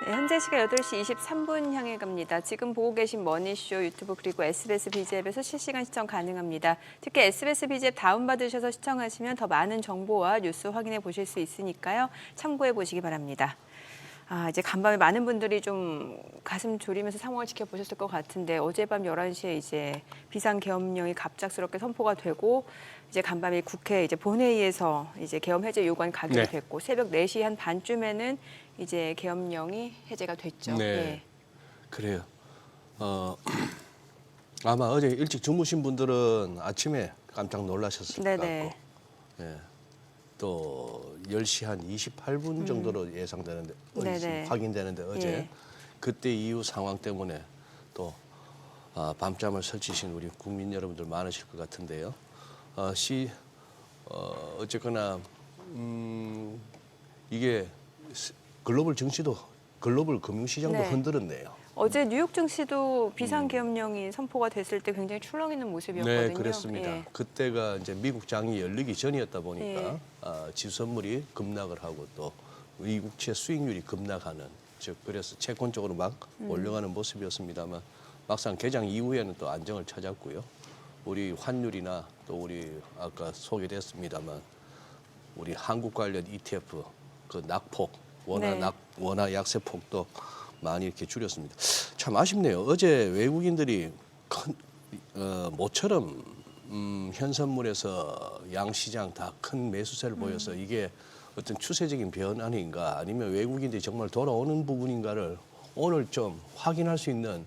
네, 현재 시각 8시 23분 향해 갑니다. 지금 보고 계신 머니쇼 유튜브 그리고 SBS BG앱에서 실시간 시청 가능합니다. 특히 SBS BG앱 다운받으셔서 시청하시면 더 많은 정보와 뉴스 확인해 보실 수 있으니까요. 참고해 보시기 바랍니다. 이제 간밤에 많은 분들이 좀 가슴 졸이면서 상황을 지켜보셨을 것 같은데 어젯밤 11시에 이제 비상계엄령이 갑작스럽게 선포가 되고 이제 간밤에 국회 이제 본회의에서 이제 계엄 해제 요구안 가결이 됐고 새벽 4시 한 반쯤에는 이제 계엄령이 해제가 됐죠. 네. 예. 그래요. 아마 어제 일찍 주무신 분들은 아침에 깜짝 놀라셨을 것 네네. 같고, 예. 또 10시 한 28분 정도로 예상되는데, 네네. 확인되는데 어제 예. 그때 이후 상황 때문에 또 밤잠을 설치신 우리 국민 여러분들 많으실 것 같은데요. 어쨌거나 이게 글로벌 증시도 글로벌 금융시장도 네. 흔들었네요. 어제 뉴욕 증시도 비상계엄령이 선포가 됐을 때 굉장히 출렁이는 모습이었거든요. 네, 그렇습니다. 예. 그때가 이제 미국 장이 열리기 전이었다 보니까 예. 지수선물이 급락을 하고 또 미국채 수익률이 급락하는, 즉 그래서 채권적으로 막 올라가는 모습이었습니다만 막상 개장 이후에는 또 안정을 찾았고요. 우리 환율이나 또 우리 아까 소개됐습니다만 우리 한국 관련 ETF 그 낙폭 원화 약세폭도 많이 이렇게 줄였습니다. 참 아쉽네요. 어제 외국인들이 모처럼 현선물에서 양시장 다 큰 매수세를 보여서 이게 어떤 추세적인 변화인가 아니면 외국인들이 정말 돌아오는 부분인가를 오늘 좀 확인할 수 있는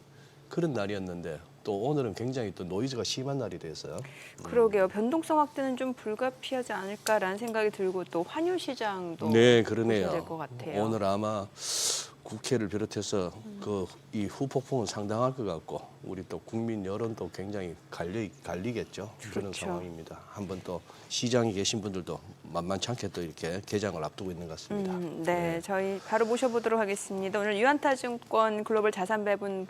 그런 날이었는데 또 오늘은 굉장히 또 노이즈가 심한 날이 돼서요. 그러게요. 변동성 확대는 좀 불가피하지 않을까라는 생각이 들고 또 환율 시장도 네, 보셔야 그러네요. 될 것 같아요. 오늘 아마 국회를 비롯해서 이 후폭풍은 상당할 것 같고 우리 또 국민 여론도 굉장히 갈리겠죠. 그런 그렇죠. 상황입니다. 한번 또 시장에 계신 분들도 만만치 않게 또 이렇게 개장을 앞두고 있는 것 같습니다. 네, 저희 바로 모셔보도록 하겠습니다. 오늘 유한타증권 글로벌 자산 배분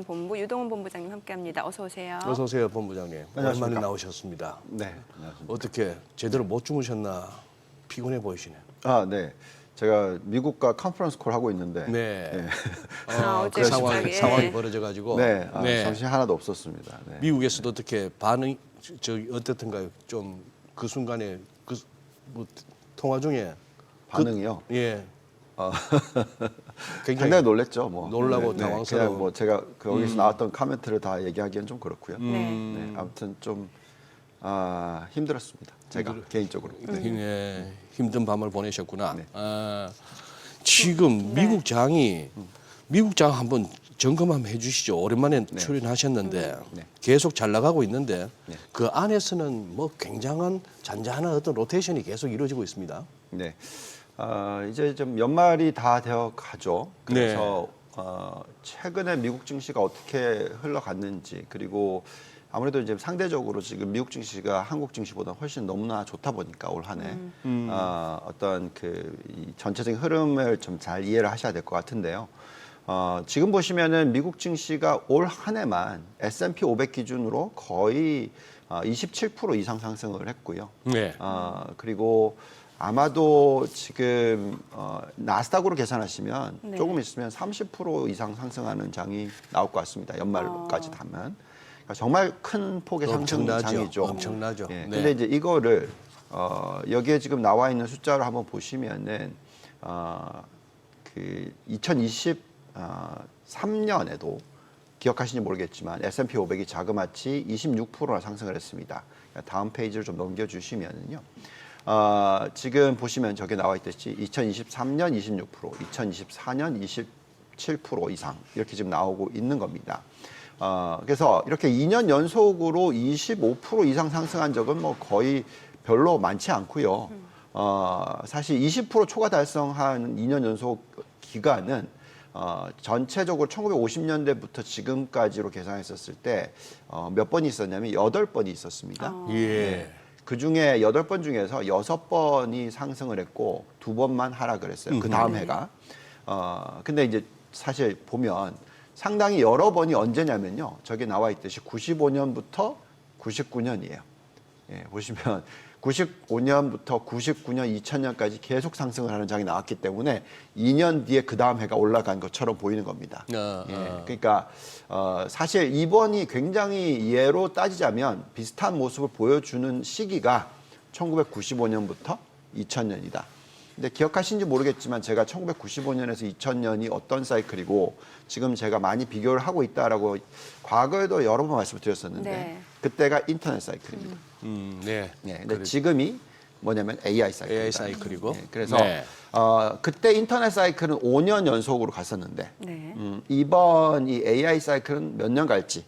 본부 유동훈 본부장님 함께합니다. 어서 오세요. 어서 오세요, 본부장님. 안녕하십니까. 오랜만에 나오셨습니다. 네, 안녕하십니까. 어떻게 제대로 못 주무셨나 피곤해 보이시네요. 네. 제가 미국과 컨퍼런스 콜 하고 있는데 네. 어제 그 갑자기, 상황이 예. 벌어져가지고. 정신이 하나도 없었습니다. 네. 미국에서도 어떻게 반응이 어떻던가요? 좀 그 순간에 뭐 통화 중에 반응이요? 예. 굉장히 상당히 놀랬죠. 뭐. 놀라고 당황스러워. 그냥 뭐 제가 거기서 나왔던 코멘트를 다 얘기하기엔 좀 그렇고요. 네. 아무튼 좀 힘들었습니다. 제가 개인적으로. 예, 힘든 밤을 보내셨구나. 네. 지금 미국 장이 미국 장 한번 점검 한번 해주시죠. 오랜만에 출연하셨는데 네. 계속 잘 나가고 있는데 네. 그 안에서는 뭐 굉장한 잔잔한 어떤 로테이션이 계속 이루어지고 있습니다. 네. 이제 좀 연말이 다 되어 가죠. 그래서 최근에 미국 증시가 어떻게 흘러갔는지 그리고 아무래도 이제 상대적으로 지금 미국 증시가 한국 증시보다 훨씬 너무나 좋다 보니까 올 한 해 어떤 이 전체적인 흐름을 좀 잘 이해를 하셔야 될 것 같은데요. 지금 보시면은 미국 증시가 올 한 해만 S&P 500 기준으로 거의 27% 이상 상승을 했고요. 네. 그리고 아마도 지금 나스닥으로 계산하시면 네. 조금 있으면 30% 이상 상승하는 장이 나올 것 같습니다. 연말까지 하면. 그러니까 정말 큰 폭의 상승장이죠. 엄청나죠. 예, 네. 근데 이제 이거를 여기에 지금 나와 있는 숫자를 한번 보시면은 그 2023년에도 기억하시는지 모르겠지만 S&P 500이 자그마치 26%나 상승을 했습니다. 그러니까 다음 페이지를 좀 넘겨주시면은요. 지금 보시면 저기 나와 있듯이 2023년 26%, 2024년 27% 이상 이렇게 지금 나오고 있는 겁니다. 그래서 이렇게 2년 연속으로 25% 이상 상승한 적은 뭐 거의 별로 많지 않고요. 사실 20% 초과 달성한 2년 연속 기간은 전체적으로 1950년대부터 지금까지로 계산했었을 때 몇 번이 있었냐면 8번이 있었습니다. 예. 그 중에 8번 중에서 6번이 상승을 했고 2번만 하락을 했어요. 그 다음 해가. 근데 이제 사실 보면 상당히 여러 번이 언제냐면요. 저기 나와 있듯이 95년부터 99년이에요. 예, 보시면 95년부터 99년, 2000년까지 계속 상승을 하는 장이 나왔기 때문에 2년 뒤에 그 다음 해가 올라간 것처럼 보이는 겁니다. 그러니까 사실 이번이 굉장히 예로 따지자면 비슷한 모습을 보여주는 시기가 1995년부터 2000년이다. 근데 기억하시는지 모르겠지만 제가 1995년에서 2000년이 어떤 사이클이고 지금 제가 많이 비교를 하고 있다라고 과거에도 여러 번 말씀을 드렸었는데 네. 그때가 인터넷 사이클입니다. 네. 근데 지금이 뭐냐면 AI 사이클입니다. AI 사이클이고. 그래서 네. 그때 인터넷 사이클은 5년 연속으로 갔었는데 네. 이번 이 AI 사이클은 몇 년 갈지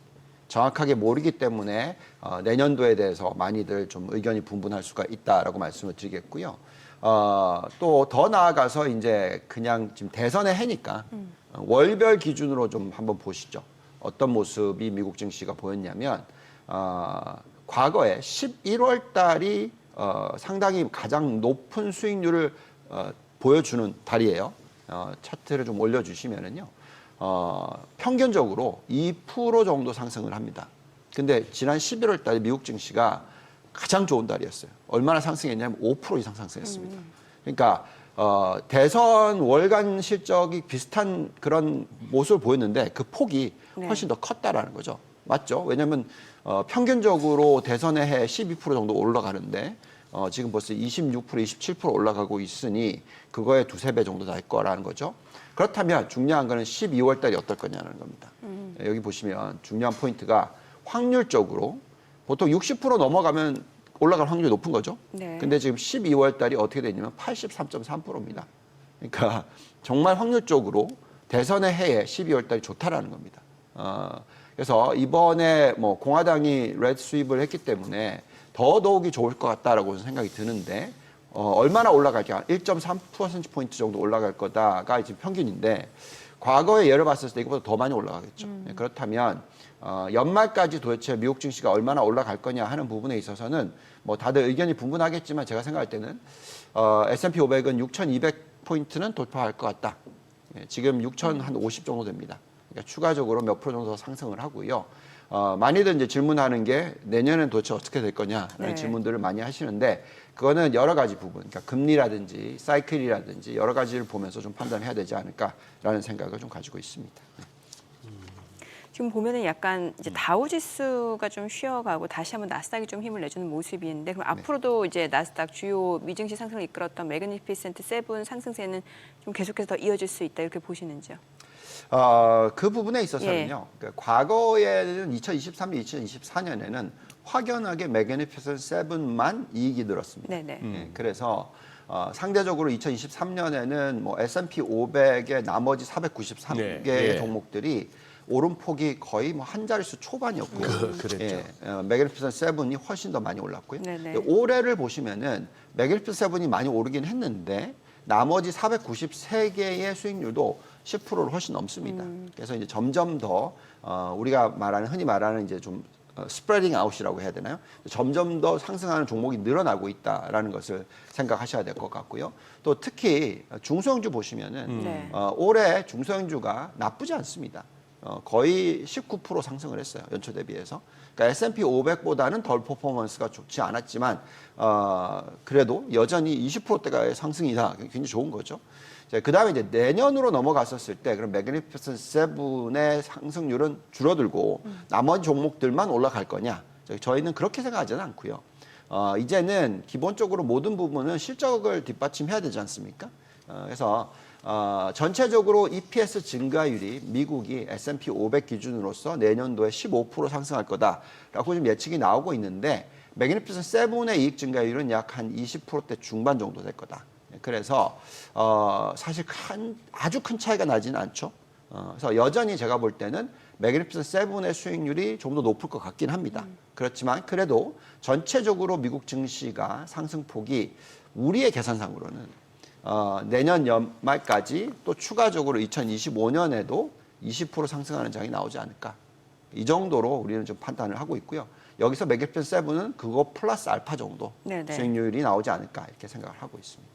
정확하게 모르기 때문에 내년도에 대해서 많이들 좀 의견이 분분할 수가 있다라고 말씀을 드리겠고요. 또 더 나아가서 이제 그냥 지금 대선의 해니까 월별 기준으로 좀 한번 보시죠. 어떤 모습이 미국 증시가 보였냐면 과거에 11월 달이 상당히 가장 높은 수익률을 보여주는 달이에요. 차트를 좀 올려주시면은요. 평균적으로 2% 정도 상승을 합니다. 근데 지난 11월 달에 미국 증시가 가장 좋은 달이었어요. 얼마나 상승했냐면 5% 이상 상승했습니다. 그러니까 대선 월간 실적이 비슷한 그런 모습을 보였는데 그 폭이 훨씬 더 컸다라는 거죠. 맞죠? 왜냐하면 평균적으로 대선의 해 12% 정도 올라가는데 지금 벌써 26%, 27% 올라가고 있으니 그거에 두세 배 정도 될 거라는 거죠. 그렇다면 중요한 거는 12월 달이 어떨 거냐는 겁니다. 여기 보시면 중요한 포인트가 확률적으로 보통 60% 넘어가면 올라갈 확률이 높은 거죠. 네. 근데 지금 12월 달이 어떻게 되냐면 83.3%입니다. 그러니까 정말 확률적으로 대선의 해에 12월 달이 좋다라는 겁니다. 그래서 이번에 뭐 공화당이 레드 스윕을 했기 때문에 더더욱이 좋을 것 같다라고 생각이 드는데 얼마나 올라갈까? 1.3%포인트 정도 올라갈 거다가 지금 평균인데 과거의 예를 봤을 때 이것보다 더 많이 올라가겠죠. 그렇다면 연말까지 도대체 미국 증시가 얼마나 올라갈 거냐 하는 부분에 있어서는 뭐 다들 의견이 분분하겠지만 제가 생각할 때는 S&P 500은 6,200포인트는 돌파할 것 같다. 지금 6,050 정도 됩니다. 그러니까 추가적으로 몇 프로 정도 상승을 하고요. 많이들 이제 질문하는 게 내년엔 도대체 어떻게 될 거냐라는 네. 질문들을 많이 하시는데 그거는 여러 가지 부분, 그러니까 금리라든지 사이클이라든지 여러 가지를 보면서 좀 판단해야 되지 않을까라는 생각을 좀 가지고 있습니다. 지금 보면은 약간 이제 다우 지수가 좀 쉬어가고 다시 한번 나스닥이 좀 힘을 내주는 모습인데 그럼 앞으로도 이제 나스닥 주요 미증시 상승을 이끌었던 매그니피센트 7 상승세는 좀 계속해서 더 이어질 수 있다 이렇게 보시는지요? 그 부분에 있어서는요. 그러니까 과거에는 2023년, 2024년에는 확연하게 매그니피센트 7만 이익이 늘었습니다. 네네. 그래서 상대적으로 2023년에는 뭐 S&P 500의 나머지 493개의 종목들이 오름폭이 거의 뭐 한 자릿수 초반이었고요. 그랬죠. 매그니피센트 7이 훨씬 더 많이 올랐고요. 네네. 올해를 보시면은 매그니피센트 7이 많이 오르긴 했는데 나머지 493개의 수익률도 10%를 훨씬 넘습니다. 그래서 이제 점점 더 우리가 말하는 흔히 말하는 이제 좀 스프레딩 아웃이라고 해야 되나요? 점점 더 상승하는 종목이 늘어나고 있다라는 것을 생각하셔야 될 것 같고요. 또 특히 중소형주 보시면은 네. 올해 중소형주가 나쁘지 않습니다. 거의 19% 상승을 했어요. 연초 대비해서. 그러니까 S&P 500보다는 덜 퍼포먼스가 좋지 않았지만 그래도 여전히 20%대가의 상승이다. 굉장히 좋은 거죠. 그 다음에 이제 내년으로 넘어갔었을 때 그럼 매그니피센트 7의 상승률은 줄어들고 나머지 종목들만 올라갈 거냐? 저희는 그렇게 생각하지는 않고요. 이제는 기본적으로 모든 부분은 실적을 뒷받침해야 되지 않습니까? 그래서 전체적으로 EPS 증가율이 미국이 S&P 500 기준으로서 내년도에 15% 상승할 거다라고 좀 예측이 나오고 있는데 매그니피센트 7의 이익 증가율은 약 한 20%대 중반 정도 될 거다. 그래서 사실 아주 큰 차이가 나지는 않죠. 그래서 여전히 제가 볼 때는 매그니피센트 7의 수익률이 좀 더 높을 것 같긴 합니다. 그렇지만 그래도 전체적으로 미국 증시가 상승폭이 우리의 계산상으로는 내년 연말까지 또 추가적으로 2025년에도 20% 상승하는 장이 나오지 않을까. 이 정도로 우리는 좀 판단을 하고 있고요. 여기서 매그니피센트 7은 그거 플러스 알파 정도 네네. 수익률이 나오지 않을까 이렇게 생각을 하고 있습니다.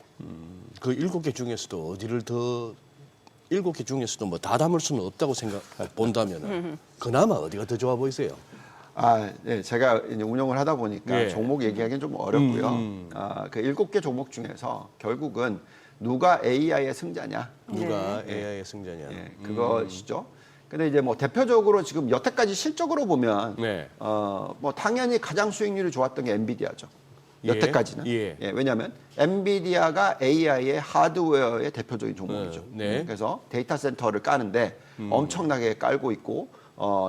그 7개 중에서도 어디를 더 7개 중에서도 뭐 다 담을 수는 없다고 본다면은 그나마 어디가 더 좋아 보이세요? 네, 제가 이제 운영을 하다 보니까 예. 종목 얘기하기는 좀 어렵고요. 그 7개 종목 중에서 결국은 누가 AI의 승자냐, 누가 AI의 승자냐. 예, 그것이죠. 근데 이제 뭐 대표적으로 지금 여태까지 실적으로 보면 네. 뭐 당연히 가장 수익률이 좋았던 게 엔비디아죠. 예. 여태까지는. 예. 왜냐하면 엔비디아가 AI의 하드웨어의 대표적인 종목이죠. 네. 그래서 데이터 센터를 까는데 엄청나게 깔고 있고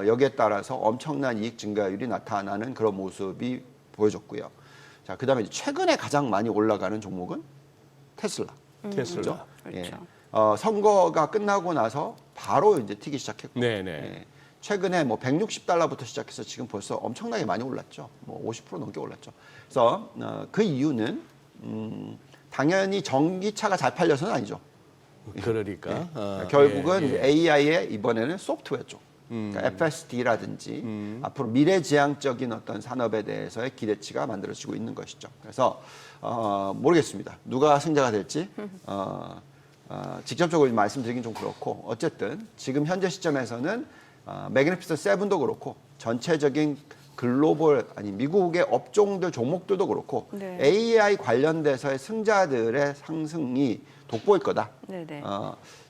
여기에 따라서 엄청난 이익 증가율이 나타나는 그런 모습이 보여졌고요. 자, 그다음에 이제 최근에 가장 많이 올라가는 종목은 테슬라. 테슬라. 그렇죠. 선거가 끝나고 나서 바로 이제 튀기 시작했고, 네네. 예, 최근에 뭐 160달러부터 시작해서 지금 벌써 엄청나게 많이 올랐죠. 뭐 50% 넘게 올랐죠. 그래서 그 이유는 당연히 전기차가 잘 팔려서는 아니죠. 그러니까. 결국은 예, 이제 AI의 이번에는 소프트웨어 쪽, 그러니까 FSD라든지 앞으로 미래지향적인 어떤 산업에 대해서의 기대치가 만들어지고 있는 것이죠. 그래서 모르겠습니다. 누가 승자가 될지 직접적으로 말씀드리긴 좀 그렇고, 어쨌든 지금 현재 시점에서는 매그니피센트 세븐도 그렇고 전체적인 글로벌 아니 미국의 업종들 종목들도 그렇고 네. AI 관련돼서의 승자들의 상승이 돋보일 거다. 네네.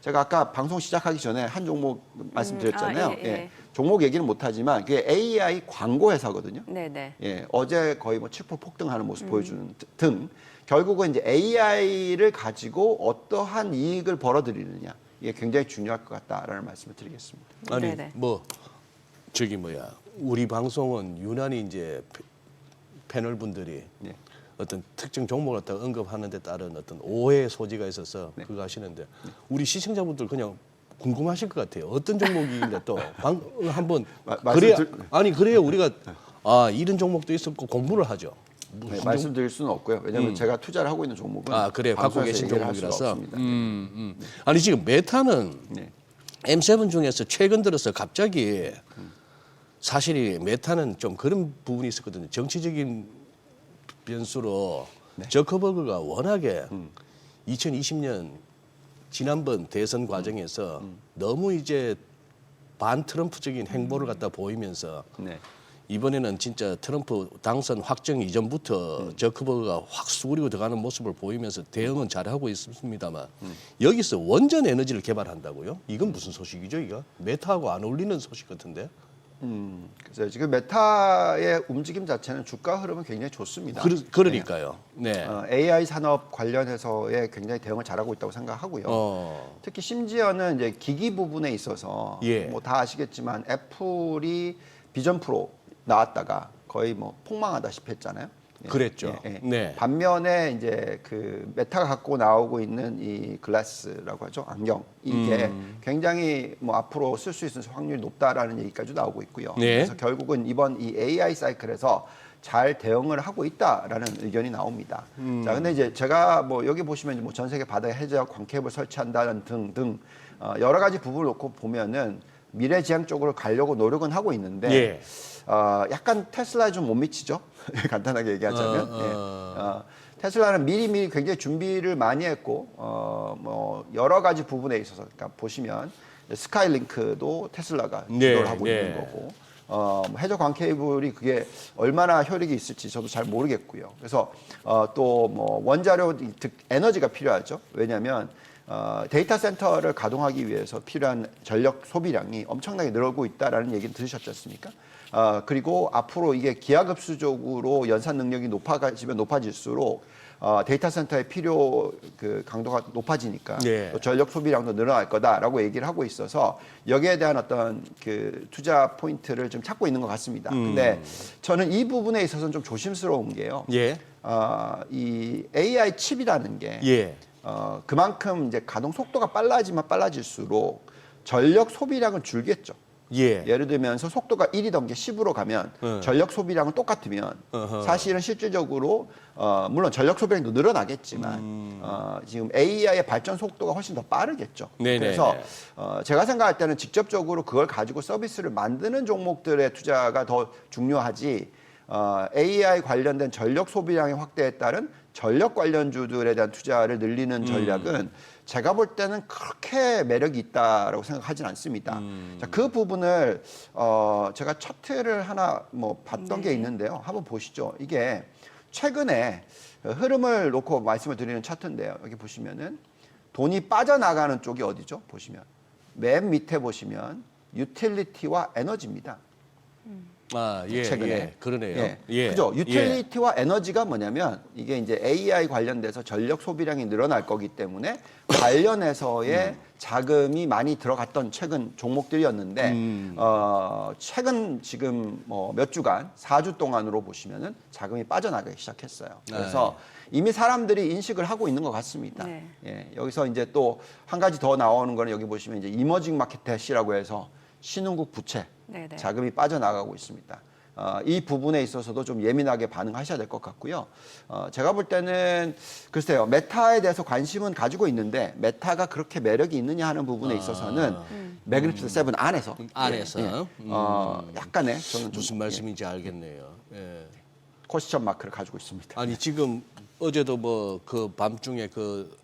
제가 아까 방송 시작하기 전에 한 종목 말씀드렸잖아요. 예. 종목 얘기는 못하지만 그게 AI 광고 회사거든요. 네네. 예, 어제 거의 뭐 7% 폭등하는 모습 보여주는 등 결국은 이제 AI를 가지고 어떠한 이익을 벌어들이느냐, 이게 굉장히 중요할 것 같다라는 말씀을 드리겠습니다. 아니 네네. 뭐 저기 우리 방송은 유난히 이제 패널 분들이 네. 어떤 특정 종목을 갖다가 언급하는 데 따른 어떤 오해의 소지가 있어서 그거 하시는데 우리 시청자분들 그냥 궁금하실 것 같아요. 어떤 종목인데 또 한번 그래야 아니 그래야 우리가 이런 종목도 있었고 공부를 하죠. 네, 말씀드릴 수는 없고요. 왜냐하면 제가 투자를 하고 있는 종목은 그래 갖고 방송에서 계신 얘기를 할 수가 종목이라서. 없습니다. 아니 지금 메타는 네. M7 중에서 최근 들어서 갑자기 사실이 메타는 좀 그런 부분이 있었거든요. 정치적인 변수로 저커버그가 워낙에 2020년 지난번 대선 과정에서 너무 이제 반트럼프적인 행보를 갖다 보이면서 네. 이번에는 진짜 트럼프 당선 확정 이전부터 저커버그가 확 수그리고 들어가는 모습을 보이면서 대응은 잘하고 있습니다만 여기서 원전 에너지를 개발한다고요? 이건 무슨 소식이죠, 이거? 메타하고 안 어울리는 소식 같은데? 그래서 지금 메타의 움직임 자체는 주가 흐름은 굉장히 좋습니다. 그러니까요. 네. AI 산업 관련해서의 굉장히 대응을 잘하고 있다고 생각하고요. 특히 심지어는 이제 기기 부분에 있어서 예. 뭐 다 아시겠지만 애플이 비전 프로 나왔다가 거의 뭐 폭망하다시피 했잖아요. 예. 그랬죠. 네. 반면에 이제 그 메타가 갖고 나오고 있는 이 글라스라고 하죠, 안경, 이게 굉장히 뭐 앞으로 쓸 수 있는 확률이 높다라는 얘기까지 나오고 있고요. 네. 그래서 결국은 이번 이 AI 사이클에서 잘 대응을 하고 있다라는 의견이 나옵니다. 자, 근데 이제 제가 뭐 여기 보시면 뭐 전 세계 바다에 해저학 광캡을 설치한다는 등 여러 가지 부분을 놓고 보면은 미래지향적으로 가려고 노력은 하고 있는데. 예. 약간 테슬라에 좀 못 미치죠. 간단하게 얘기하자면 테슬라는 미리 굉장히 준비를 많이 했고 뭐 여러 가지 부분에 있어서 그러니까 보시면 스카이링크도 테슬라가 주도를 하고 있는 거고 해저 광 케이블이 그게 얼마나 효력이 있을지 저도 잘 모르겠고요. 그래서 또 뭐 원자료 에너지가 필요하죠. 왜냐하면 데이터 센터를 가동하기 위해서 필요한 전력 소비량이 엄청나게 늘고 있다라는 얘기는 들으셨지 않습니까? 그리고 앞으로 이게 기하급수적으로 연산 능력이 높아질수록 데이터 센터의 필요 그 강도가 높아지니까 네. 또 전력 소비량도 늘어날 거다라고 얘기를 하고 있어서 여기에 대한 어떤 그 투자 포인트를 좀 찾고 있는 것 같습니다. 근데 저는 이 부분에 있어서는 좀 조심스러운 게요. 예. 이 AI 칩이라는 게 예. 그만큼 이제 가동 속도가 빨라질수록 전력 소비량은 줄겠죠. 예. 예를 들면서 속도가 1이던 게 10으로 가면 전력 소비량은 똑같으면 사실은 실질적으로 물론 전력 소비량도 늘어나겠지만 지금 AI의 발전 속도가 훨씬 더 빠르겠죠. 네네네. 그래서 제가 생각할 때는 직접적으로 그걸 가지고 서비스를 만드는 종목들의 투자가 더 중요하지 AI 관련된 전력 소비량의 확대에 따른 전력 관련주들에 대한 투자를 늘리는 전략은 제가 볼 때는 그렇게 매력이 있다라고 생각하진 않습니다. 자, 그 부분을 제가 차트를 하나 뭐 봤던 게 있는데요. 한번 보시죠. 이게 최근에 흐름을 놓고 말씀을 드리는 차트인데요. 여기 보시면은 돈이 빠져나가는 쪽이 어디죠? 보시면 맨 밑에 보시면 유틸리티와 에너지입니다. 예, 최근에. 예, 그러네요. 그죠? 유틸리티와 에너지가 뭐냐면 이게 이제 AI 관련돼서 전력 소비량이 늘어날 거기 때문에 관련해서의 자금이 많이 들어갔던 최근 종목들이었는데 최근 지금 뭐 몇 주간 4주 동안으로 보시면은 자금이 빠져나가기 시작했어요. 그래서 이미 사람들이 인식을 하고 있는 것 같습니다. 네. 예, 여기서 이제 또 한 가지 더 나오는 거는 여기 보시면 이제 이머징 마켓 대시라고 해서 신흥국 부채 네네. 자금이 빠져나가고 있습니다. 이 부분에 있어서도 좀 예민하게 반응하셔야 될 것 같고요. 제가 볼 때는 글쎄요, 메타에 대해서 관심은 가지고 있는데 메타가 그렇게 매력이 있느냐 하는 부분에 있어서는 매그니피센트 세븐 안에서 안에서 약간의 저는 좀 무슨 말씀인지 알겠네요. 예. 퀘스천 마크를 가지고 있습니다. 아니 지금 어제도 뭐 그 밤중에 그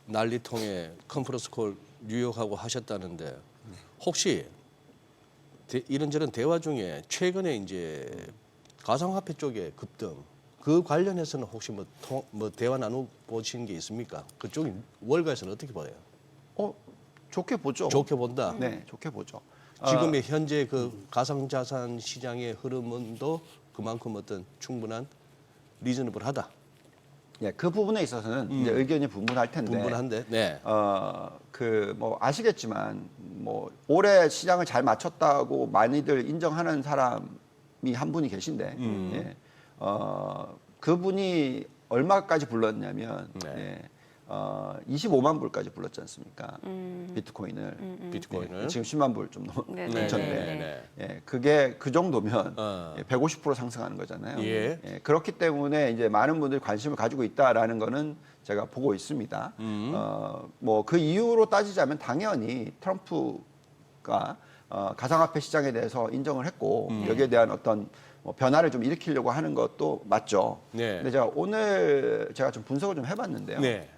난리통에 컨퍼런스 콜 뉴욕하고 하셨다는데 혹시 이런저런 대화 중에 최근에 이제 가상화폐 쪽의 급등 그 관련해서는 혹시 뭐 대화 나눠 보신 게 있습니까? 그쪽이 월가에서는 어떻게 봐요? 좋게 보죠. 좋게 본다. 네, 좋게 보죠. 지금의 현재 그 가상자산 시장의 흐름은도 그만큼 어떤 충분한 리저너블하다. 예, 그 부분에 있어서는 이제 의견이 분분할 텐데. 분분한데. 네. 그 뭐 아시겠지만 뭐 올해 시장을 잘 맞췄다고 많이들 인정하는 사람이 한 분이 계신데, 예, 그분이 얼마까지 불렀냐면, 네. 25만 불까지 불렀지 않습니까? 비트코인을. 비트코인을. 예, 지금 10만 불 좀 네, 넘쳤는데, 네. 예, 그게 그 정도면 어. 150% 상승하는 거잖아요. 예. 그렇기 때문에 이제 많은 분들이 관심을 가지고 있다라는 거는 제가 보고 있습니다. 뭐 그 이유로 따지자면 당연히 트럼프가 가상화폐 시장에 대해서 인정을 했고 여기에 대한 어떤 뭐 변화를 좀 일으키려고 하는 것도 맞죠. 네. 근데 제가 오늘 제가 좀 분석을 좀 해봤는데요. 네.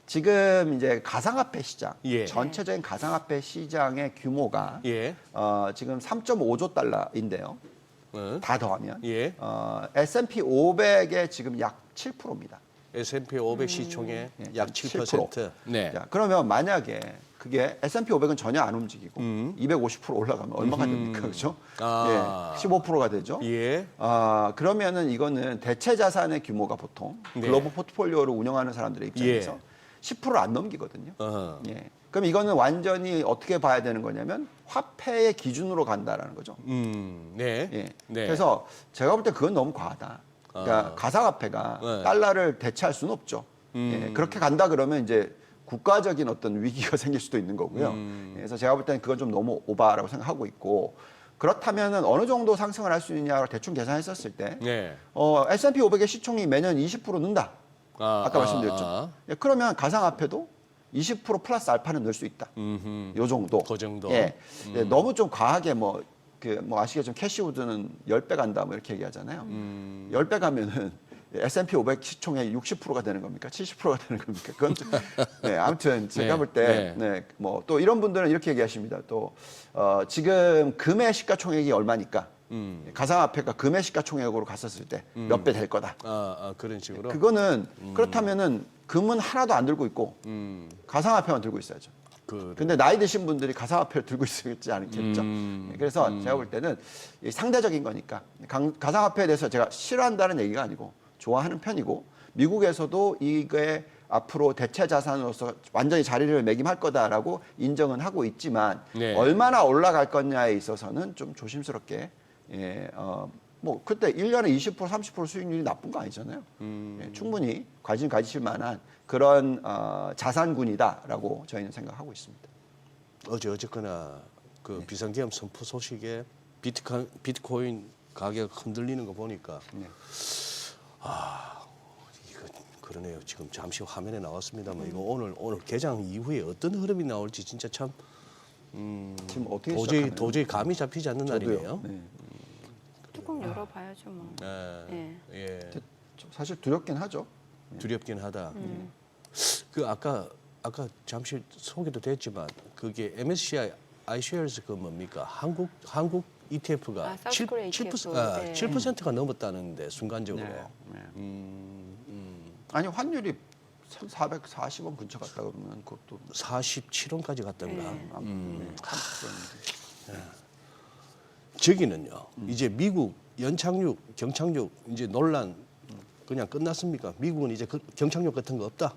지금 이제 가상화폐 시장, 예. 전체적인 가상화폐 시장의 규모가 예. 지금 3.5조 달러인데요. 다 더하면 예. S&P 500의 지금 약 7%입니다. S&P 500 시총의 예, 약 7%. 네. 자, 그러면 만약에 그게 S&P 500은 전혀 안 움직이고 250% 올라가면 얼마가 됩니까? 그렇죠? 아. 예, 15%가 되죠. 예. 그러면은 이거는 대체 자산의 규모가 보통 네. 글로벌 포트폴리오를 운영하는 사람들의 입장에서 예. 10%를 안 넘기거든요. 어허. 예. 그럼 이거는 완전히 어떻게 봐야 되는 거냐면 화폐의 기준으로 간다라는 거죠. 네. 예. 네. 그래서 제가 볼 때 그건 너무 과하다. 그러니까 가상화폐가 네. 달러를 대체할 수는 없죠. 예. 그렇게 간다 그러면 이제 국가적인 어떤 위기가 생길 수도 있는 거고요. 예. 그래서 제가 볼 때는 그건 좀 너무 오바라고 생각하고 있고 그렇다면은 어느 정도 상승을 할 수 있냐고 대충 계산했었을 때 네. S&P 500의 시총이 매년 20% 는다. 아까 말씀드렸죠. 예, 그러면 가상화폐도 20% 플러스 알파는 넣을 수 있다. 요 정도. 그 정도. 예. 예, 너무 좀 과하게 뭐 아시겠지만 캐시우드는 10배 간다 뭐 이렇게 얘기하잖아요. 10배 가면은 S&P 500 시총의 60%가 되는 겁니까? 70%가 되는 겁니까? 그건 좀, 네, 아무튼 제가 네, 볼 때, 네, 뭐 또 이런 분들은 이렇게 얘기하십니다. 또 지금 금의 시가총액이 얼마니까 가상화폐가 금의 시가총액으로 갔었을 때 몇 배 될 거다. 그런 식으로. 그거는 그렇다면은 금은 하나도 안 들고 있고 가상화폐만 들고 있어야죠. 근데 나이 드신 분들이 가상화폐를 들고 있지 않겠죠. 그래서 제가 볼 때는 상대적인 거니까 가상화폐에 대해서 제가 싫어한다는 얘기가 아니고 좋아하는 편이고 미국에서도 이게 앞으로 대체 자산으로서 완전히 자리를 매김할 거다라고 인정은 하고 있지만 네. 얼마나 올라갈 거냐에 있어서는 좀 조심스럽게 뭐 그때 1년에 20% 30% 수익률이 나쁜 거 아니잖아요. 예, 충분히 관심 가지실 만한 그런 자산군이다라고 저희는 생각하고 있습니다. 어쨌거나 그 비상계엄 선포 소식에 비트코인 가격 흔들리는 거 보니까 이거 그러네요. 지금 잠시 화면에 나왔습니다만 이거 오늘 개장 이후에 어떤 흐름이 나올지 진짜 참 지금 어떻게 도저히 감이 잡히지 않는 날이네요. 네. 뚜껑 열어봐야죠 뭐. 예. 예. 예. 사실 두렵긴 하죠. 두렵긴 하다. 그 아까 잠시 소개도 됐지만 그게 MSCI iShares 그 뭡니까? 한국 ETF가 사우스 코리아 ETF. 네. 7%가 넘었다는데 순간적으로. 아니 환율이 440원 근처 갔다 그러면 그것도 47원까지 갔던가. 네. 저기는요. 이제 미국 연착륙, 경착륙 이제 논란 그냥 끝났습니까? 미국은 이제 경착륙 같은 거 없다.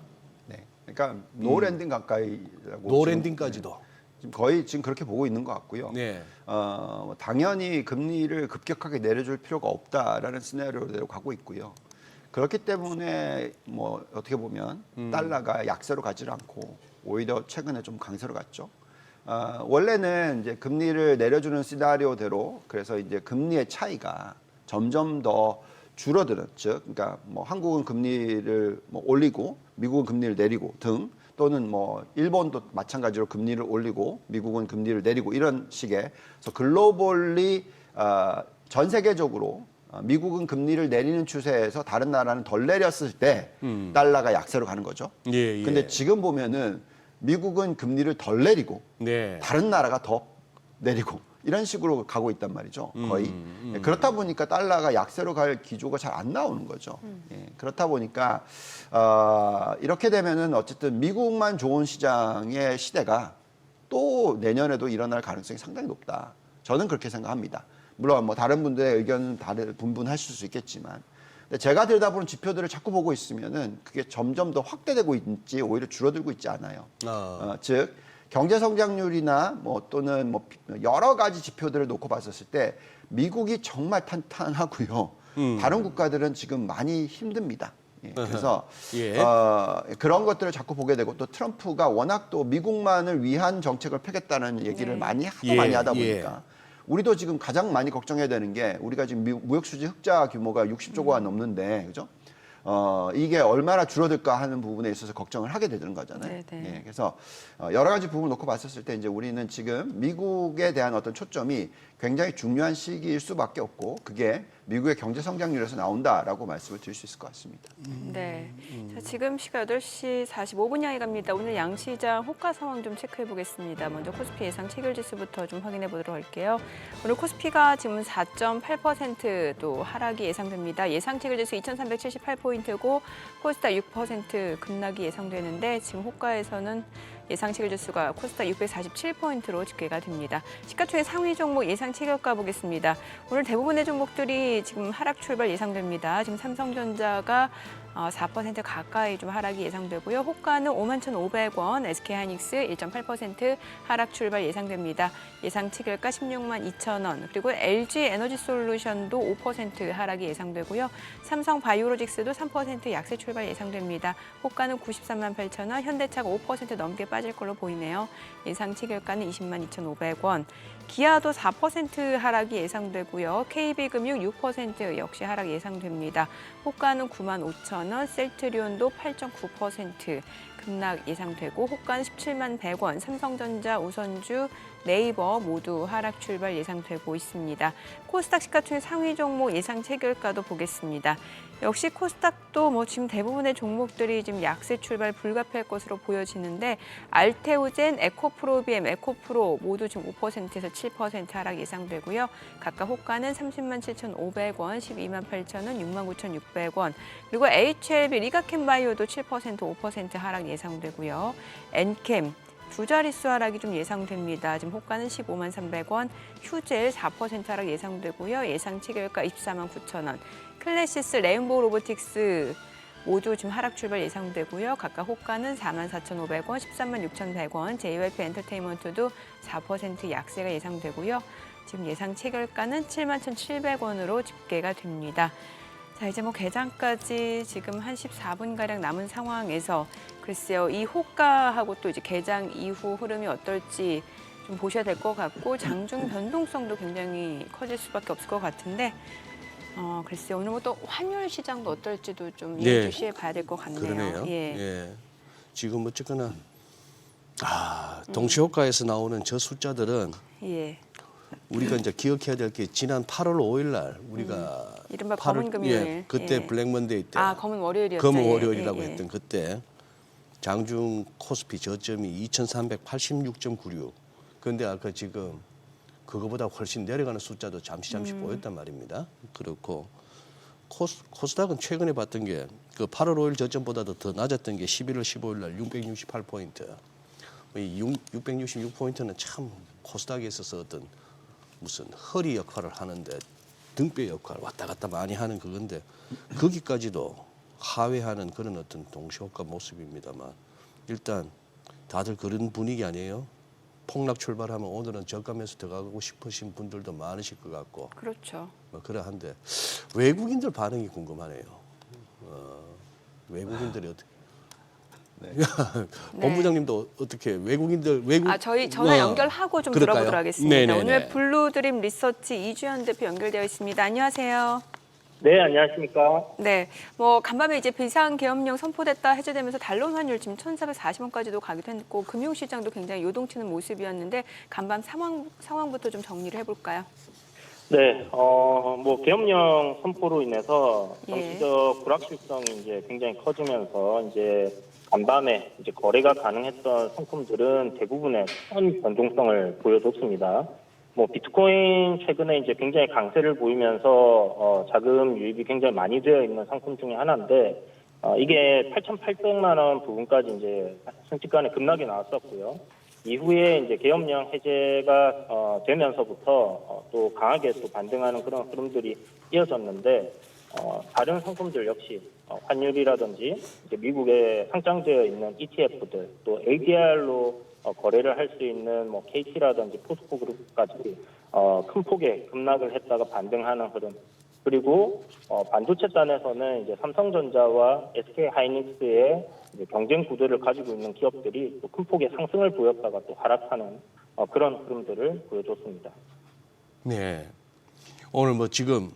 네. 그러니까 노랜딩 가까이라고 노랜딩까지도. 지금 거의 지금 그렇게 보고 있는 것 같고요. 네. 당연히 금리를 급격하게 내려줄 필요가 없다라는 시나리오대로 가고 있고요. 그렇기 때문에 뭐 어떻게 보면 달러가 약세로 가지를 않고 오히려 최근에 좀 강세로 갔죠. 원래는 이제 금리를 내려주는 시나리오대로 그래서 이제 금리의 차이가 점점 더 줄어드는 즉, 그러니까 뭐 한국은 금리를 뭐 올리고 미국은 금리를 내리고 등 또는 뭐 일본도 마찬가지로 금리를 올리고 미국은 금리를 내리고 이런 식의 그래서 글로벌리 전 세계적으로 미국은 금리를 내리는 추세에서 다른 나라는 덜 내렸을 때 달러가 약세로 가는 거죠. 예. 근데 지금 보면은 미국은 금리를 덜 내리고 네. 다른 나라가 더 내리고 이런 식으로 가고 있단 말이죠. 거의. 그렇다 보니까 달러가 약세로 갈 기조가 잘 안 나오는 거죠. 예, 그렇다 보니까 이렇게 되면은 어쨌든 미국만 좋은 시장의 시대가 또 내년에도 일어날 가능성이 상당히 높다. 저는 그렇게 생각합니다. 물론 뭐 다른 분들의 의견은 분분하실 수 있겠지만 근데 제가 들여다보는 지표들을 자꾸 보고 있으면은 그게 점점 더 확대되고 있지 오히려 줄어들고 있지 않아요. 즉 경제 성장률이나 뭐 또는 뭐 여러 가지 지표들을 놓고 봤었을 때 미국이 정말 탄탄하고요. 다른 국가들은 지금 많이 힘듭니다. 예, 그래서 예. 그런 것들을 자꾸 보게 되고 또 트럼프가 워낙 또 미국만을 위한 정책을 펴겠다는 얘기를 많이 하다 보니까 우리도 지금 가장 많이 걱정해야 되는 게 우리가 지금 무역 수지 흑자 규모가 60조가 원 넘는데 그죠? 이게 얼마나 줄어들까 하는 부분에 있어서 걱정을 하게 되는 거잖아요. 네네. 예, 그래서 여러 가지 부분을 놓고 봤었을 때 이제 우리는 지금 미국에 대한 어떤 초점이 굉장히 중요한 시기일 수밖에 없고 그게 미국의 경제 성장률에서 나온다라고 말씀을 드릴 수 있을 것 같습니다. 네. 자, 지금 시각 8시 45분 향해 갑니다. 오늘 양시장 호가 상황 좀 체크해 보겠습니다. 먼저 코스피 예상 체결 지수부터 좀 확인해 보도록 할게요. 오늘 코스피가 지금 4.8%도 하락이 예상됩니다. 예상 체결 지수 2,378포인트고 코스닥 6% 급락이 예상되는데 지금 호가에서는 예상 체결 지수가 코스닥 647포인트로 집계가 됩니다. 시가총액 상위 종목 예상 체결가 보겠습니다. 오늘 대부분의 종목들이 지금 하락 출발 예상됩니다. 지금 삼성전자가 4% 가까이 좀 하락이 예상되고요. 호가는 51,500원, SK하이닉스 1.8% 하락 출발 예상됩니다. 예상 체결가 16만 2천원, 그리고 LG에너지솔루션도 5% 하락이 예상되고요. 삼성바이오로직스도 3% 약세 출발 예상됩니다. 호가는 93만 8천원, 현대차가 5% 넘게 빠질 걸로 보이네요. 예상 체결가는 20만 2,500원. 기아도 4% 하락이 예상되고요. KB금융 6% 역시 하락 예상됩니다. 호가는 9만 5천원, 셀트리온도 8.9% 급락 예상되고 호가는 17만 100원, 삼성전자, 우선주, 네이버 모두 하락 출발 예상되고 있습니다. 코스닥 시가총액 상위 종목 예상 체결가도 보겠습니다. 역시 코스닥도 뭐 지금 대부분의 종목들이 지금 약세 출발 불가피할 것으로 보여지는데 알테오젠, 에코프로비엠, 에코프로 모두 지금 5%에서 7% 하락 예상되고요. 각각 호가는 30만 7,500원, 12만 8천원, 6만 9,600원. 그리고 HLB, 리가캠바이오도 7%, 5% 하락 예상되고요. 엔캠 두 자릿수 하락이 좀 예상됩니다. 지금 호가는 15만 300원, 휴젤 4% 하락 예상되고요. 예상 체결가 24만 9천원. 클래시스, 레인보우 로보틱스 모두 지금 하락 출발 예상되고요. 각각 호가는 4만 4,500원, 13만 6,100원. JYP 엔터테인먼트도 4% 약세가 예상되고요. 지금 예상 체결가는 7만 1,700원으로 집계가 됩니다. 자, 이제 뭐 개장까지 지금 한 14분가량 남은 상황에서 글쎄요, 이 호가하고 또 이제 개장 이후 흐름이 어떨지 좀 보셔야 될 것 같고 장중 변동성도 굉장히 커질 수밖에 없을 것 같은데 글쎄요, 오늘 뭐 또 환율 시장도 어떨지도 좀 예의주시해 봐야 될 것 같네요. 그러네요. 예. 예. 지금 어쨌거나 동시호가에서 나오는 저 숫자들은 예. 우리가 이제 기억해야 될 게 지난 8월 5일 날 우리가 이른바 검은 금요일. 그때 예. 블랙 먼데이 때 검은 월요일이었죠. 검은 예, 월요일이라고 예, 예. 했던 그때 장중 코스피 저점이 2386.96. 그런데 아까 지금 그거보다 훨씬 내려가는 숫자도 잠시 보였단 말입니다. 그렇고 코스닥은 최근에 봤던 게 그 8월 5일 저점보다도 더 낮았던 게 11월 15일 날 668포인트. 이 666포인트는 참 코스닥에 있어서 어떤 무슨 허리 역할을 하는데 등뼈 역할 왔다 갔다 많이 하는 그건데 거기까지도 하회하는 그런 어떤 동시효과 모습입니다만 일단 다들 그런 분위기 아니에요? 폭락 출발하면 오늘은 저가 매수 들어가고 싶으신 분들도 많으실 것 같고 그렇죠. 뭐 그러한데 외국인들 반응이 궁금하네요. 외국인들이 어떻게? 본부장님도 어떻게 외국인들 저희 전화 연결하고 좀 그럴까요? 들어보도록 하겠습니다. 네네네. 오늘 블루드림 리서치 이주연 대표 연결되어 있습니다. 안녕하세요. 네, 안녕하십니까. 네, 간밤에 이제 비상계엄령 선포됐다 해제되면서 달러 환율 지금 1,440원까지도 가기도 했고 금융시장도 굉장히 요동치는 모습이었는데 간밤 상황부터 좀 정리를 해볼까요? 네, 계엄령 선포로 인해서 예. 정치적 불확실성이 이제 굉장히 커지면서 이제 간밤에 이제 거래가 가능했던 상품들은 대부분의 큰 변동성을 보여줬습니다. 비트코인 최근에 이제 굉장히 강세를 보이면서 자금 유입이 굉장히 많이 되어 있는 상품 중에 하나인데 이게 8,800만 원 부분까지 이제 순식간에 급락이 나왔었고요. 이후에 이제 계엄령 해제가 되면서부터 또 강하게 또 반등하는 그런 흐름들이 이어졌는데 다른 상품들 역시 환율이라든지 이제 미국에 상장되어 있는 ETF들 또 ADR로 거래를 할 수 있는 KT라든지 포스코 그룹까지 큰 폭의 급락을 했다가 반등하는 흐름. 그리고 반도체 단에서는 이제 삼성전자와 SK 하이닉스의 경쟁 구도를 가지고 있는 기업들이 또 큰 폭의 상승을 보였다가 또 하락하는 그런 흐름들을 보여줬습니다. 네. 오늘 지금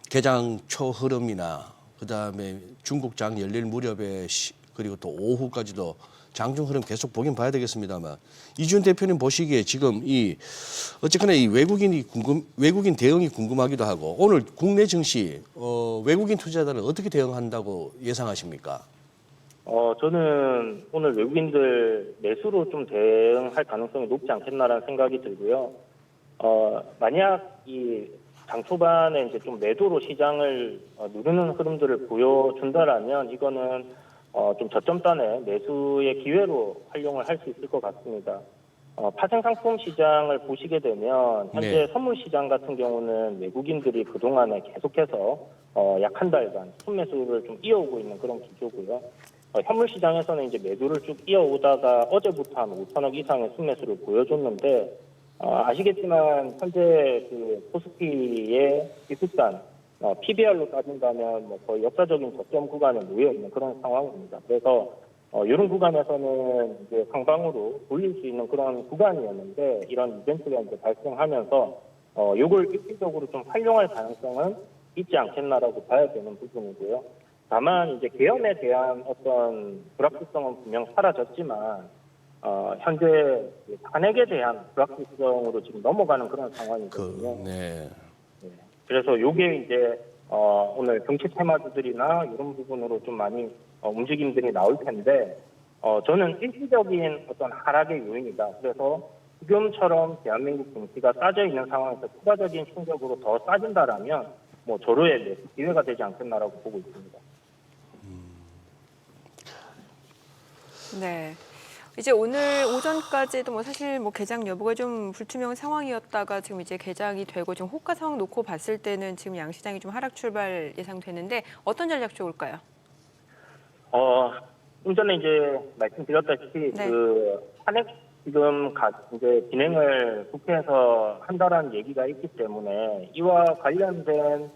개장 초 흐름이나 그다음에 중국장 열릴 무렵에 그리고 또 오후까지도 장중 흐름 계속 보긴 봐야 되겠습니다만 이준 대표님 보시기에 지금 어쨌거나 이 외국인 대응이 궁금하기도 하고 오늘 국내 증시 외국인 투자자는 어떻게 대응한다고 예상하십니까? 저는 오늘 외국인들 매수로 좀 대응할 가능성이 높지 않겠나라는 생각이 들고요. 만약 이 장 초반에 이제 좀 매도로 시장을 누르는 흐름들을 보여준다라면 이거는 좀 저점단의 매수의 기회로 활용을 할 수 있을 것 같습니다. 파생상품 시장을 보시게 되면 현재 선물 시장 같은 경우는 외국인들이 그동안에 계속해서 약 한 달간 순매수를 좀 이어오고 있는 그런 기조고요. 현물 시장에서는 이제 매도를 쭉 이어오다가 어제부터 한 5천억 이상의 순매수를 보여줬는데 아시겠지만 현재 그 코스피의 기술단 PBR로 따진다면 거의 역사적인 저점 구간에 놓여 있는 그런 상황입니다. 그래서 이런 구간에서는 이제 상방으로 돌릴 수 있는 그런 구간이었는데 이런 이벤트가 이제 발생하면서 이걸 일시적으로 좀 활용할 가능성은 있지 않겠나라고 봐야 되는 부분이고요. 다만 이제 계엄에 대한 어떤 불확실성은 분명 사라졌지만 현재 탄핵에 대한 불확실성으로 지금 넘어가는 그런 상황이거든요. 그래서 이게 이제 오늘 정치 테마주들이나 이런 부분으로 좀 많이 움직임들이 나올 텐데 저는 일시적인 어떤 하락의 요인이다. 그래서 지금처럼 대한민국 정치가 싸져 있는 상황에서 추가적인 충격으로 더 싸진다라면 조로의 매수 기회가 되지 않겠나라고 보고 있습니다. 네. 이제 오늘 오전까지도 사실 개장 여부가 좀 불투명 상황이었다가 지금 이제 개장이 되고 지금 호가 상황 놓고 봤을 때는 지금 양시장이 좀 하락 출발 예상되는데 어떤 전략 좋을까요? 좀 전에 이제 말씀드렸다시피 그 탄핵 지금 이제 진행을 국회에서 한다라는 얘기가 있기 때문에 이와 관련된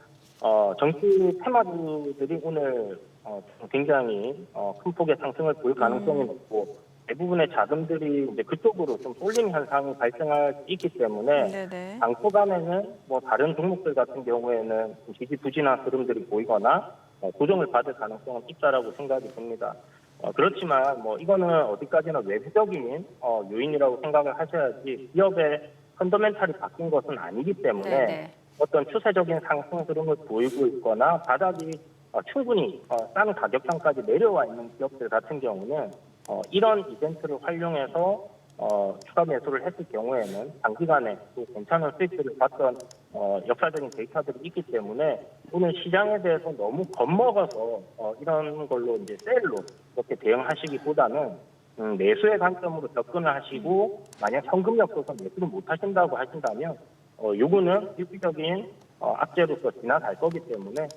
정치 테마주들이 오늘 굉장히 큰 폭의 상승을 보일 가능성이 높고 대부분의 자금들이 이제 그쪽으로 좀 쏠림 현상이 발생할 수 있기 때문에 장 초반에는 다른 종목들 같은 경우에는 지지부진한 흐름들이 보이거나 조정을 받을 가능성은 있다라고 생각이 듭니다. 그렇지만 이거는 어디까지나 외부적인 요인이라고 생각을 하셔야지 기업의 펀더멘탈이 바뀐 것은 아니기 때문에 네네. 어떤 추세적인 상승 흐름을 보이고 있거나 바닥이 충분히 싼 가격장까지 내려와 있는 기업들 같은 경우는 이런 이벤트를 활용해서 추가 매수를 했을 경우에는 단기간에 또 괜찮은 수익들을 봤던 역사적인 데이터들이 있기 때문에 오늘 시장에 대해서 너무 겁먹어서 이런 걸로 이제 셀로 이렇게 대응하시기보다는 매수의 관점으로 접근을 하시고 만약 현금이 없어서 매수를 못 하신다고 하신다면 요거는 일시적인 악재로서 지나갈 거기 때문에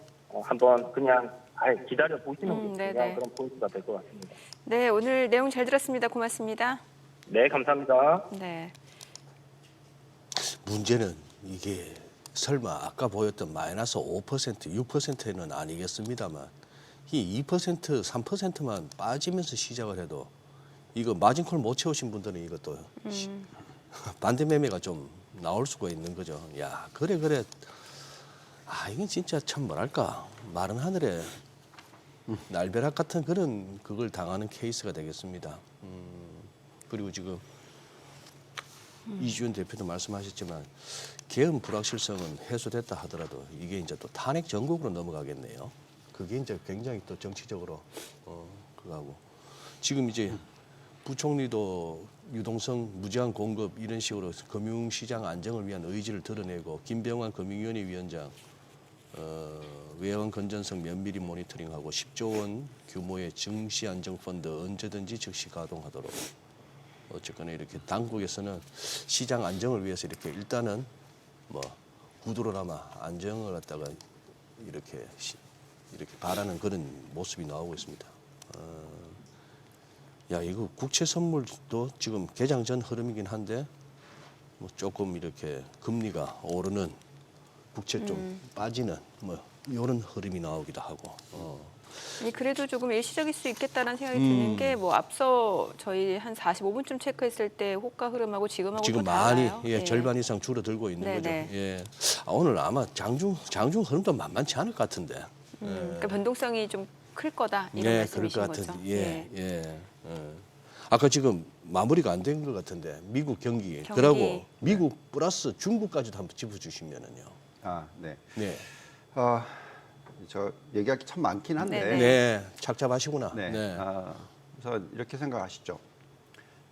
한번 그냥 잘 기다려 보시는 게 네네. 중요한 그런 포인트가 될 것 같습니다. 네, 오늘 내용 잘 들었습니다. 고맙습니다. 네, 감사합니다. 네. 문제는 이게 설마 아까 보였던 마이너스 5%, 6%는 아니겠습니다만 이 2%, 3%만 빠지면서 시작을 해도 이거 마진콜 못 채우신 분들은 이것도 반대 매매가 좀 나올 수가 있는 거죠. 야, 그래. 이건 진짜 참 뭐랄까 마른 하늘에 날벼락 같은 그런 그걸 당하는 케이스가 되겠습니다. 그리고 지금 이주연 대표도 말씀하셨지만 계엄 불확실성은 해소됐다 하더라도 이게 이제 또 탄핵 전국으로 넘어가겠네요. 그게 이제 굉장히 또 정치적으로 그거하고 지금 이제 부총리도 유동성 무제한 공급 이런 식으로 금융시장 안정을 위한 의지를 드러내고 김병완 금융위원회 위원장 외환 건전성 면밀히 모니터링하고 10조 원 규모의 증시 안정 펀드 언제든지 즉시 가동하도록 어쨌거나 이렇게 당국에서는 시장 안정을 위해서 이렇게 일단은 뭐 구두로나마 안정을 갖다가 이렇게 바라는 그런 모습이 나오고 있습니다. 야, 이거 국채 선물도 지금 개장 전 흐름이긴 한데 뭐 조금 이렇게 금리가 오르는 국채 좀 빠지는 뭐 이런 흐름이 나오기도 하고. 그래도 조금 일시적일 수 있겠다는 생각이 드는 게 뭐 앞서 저희 한 45분쯤 체크했을 때 호가 흐름하고 지금하고 지금 또 많이 달라요. 예, 절반 이상 줄어들고 있는 네네. 거죠. 예. 오늘 아마 장중 흐름도 만만치 않을 것 같은데. 그러니까 변동성이 좀 클 거다 이런 네, 그럴 말씀이신 것 거죠. 같은데. 예. 아까 지금 마무리가 안 된 것 같은데 미국 경기. 그러고 미국 플러스 중국까지도 한번 짚어주시면은요. 네. 네. 저 얘기할 게 참 많긴 한데. 네네. 네, 착잡하시구나. 네. 네. 그래서 이렇게 생각하시죠.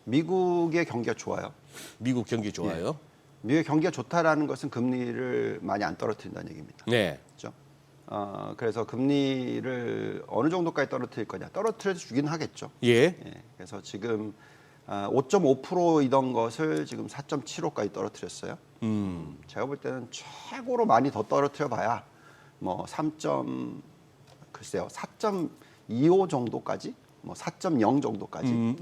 미국의 경기가 좋아요. 미국 경기 좋아요. 미국의 경기가 좋다라는 것은 금리를 많이 안 떨어뜨린다는 얘기입니다. 네. 그렇죠? 그래서 금리를 어느 정도까지 떨어뜨릴 거냐? 떨어뜨려 주긴 하겠죠. 예. 그래서 지금 5.5%이던 것을 지금 4.75까지 떨어뜨렸어요. 제가 볼 때는 최고로 많이 더 떨어뜨려 봐야 뭐 4.25 정도까지, 뭐 4.0 정도까지.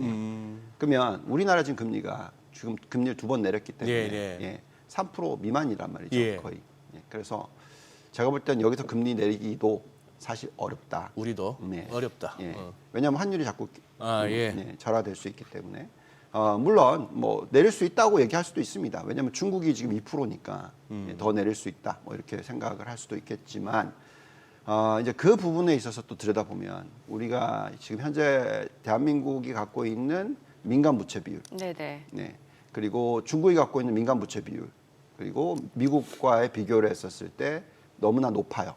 그러면 우리나라 지금 금리가 지금 금리를 2번 내렸기 때문에 3% 미만이란 말이죠. 예. 거의. 그래서 제가 볼 때는 여기서 금리 내리기도 사실 어렵다. 우리도 네. 어렵다. 왜냐하면 환율이 자꾸 예. 절하될 수 있기 때문에. 물론 뭐 내릴 수 있다고 얘기할 수도 있습니다. 왜냐하면 중국이 지금 2%니까 더 내릴 수 있다. 뭐 이렇게 생각을 할 수도 있겠지만 이제 그 부분에 있어서 또 들여다보면 우리가 지금 현재 대한민국이 갖고 있는 민간 부채 비율, 네네. 네. 그리고 중국이 갖고 있는 민간 부채 비율, 그리고 미국과의 비교를 했었을 때 너무나 높아요.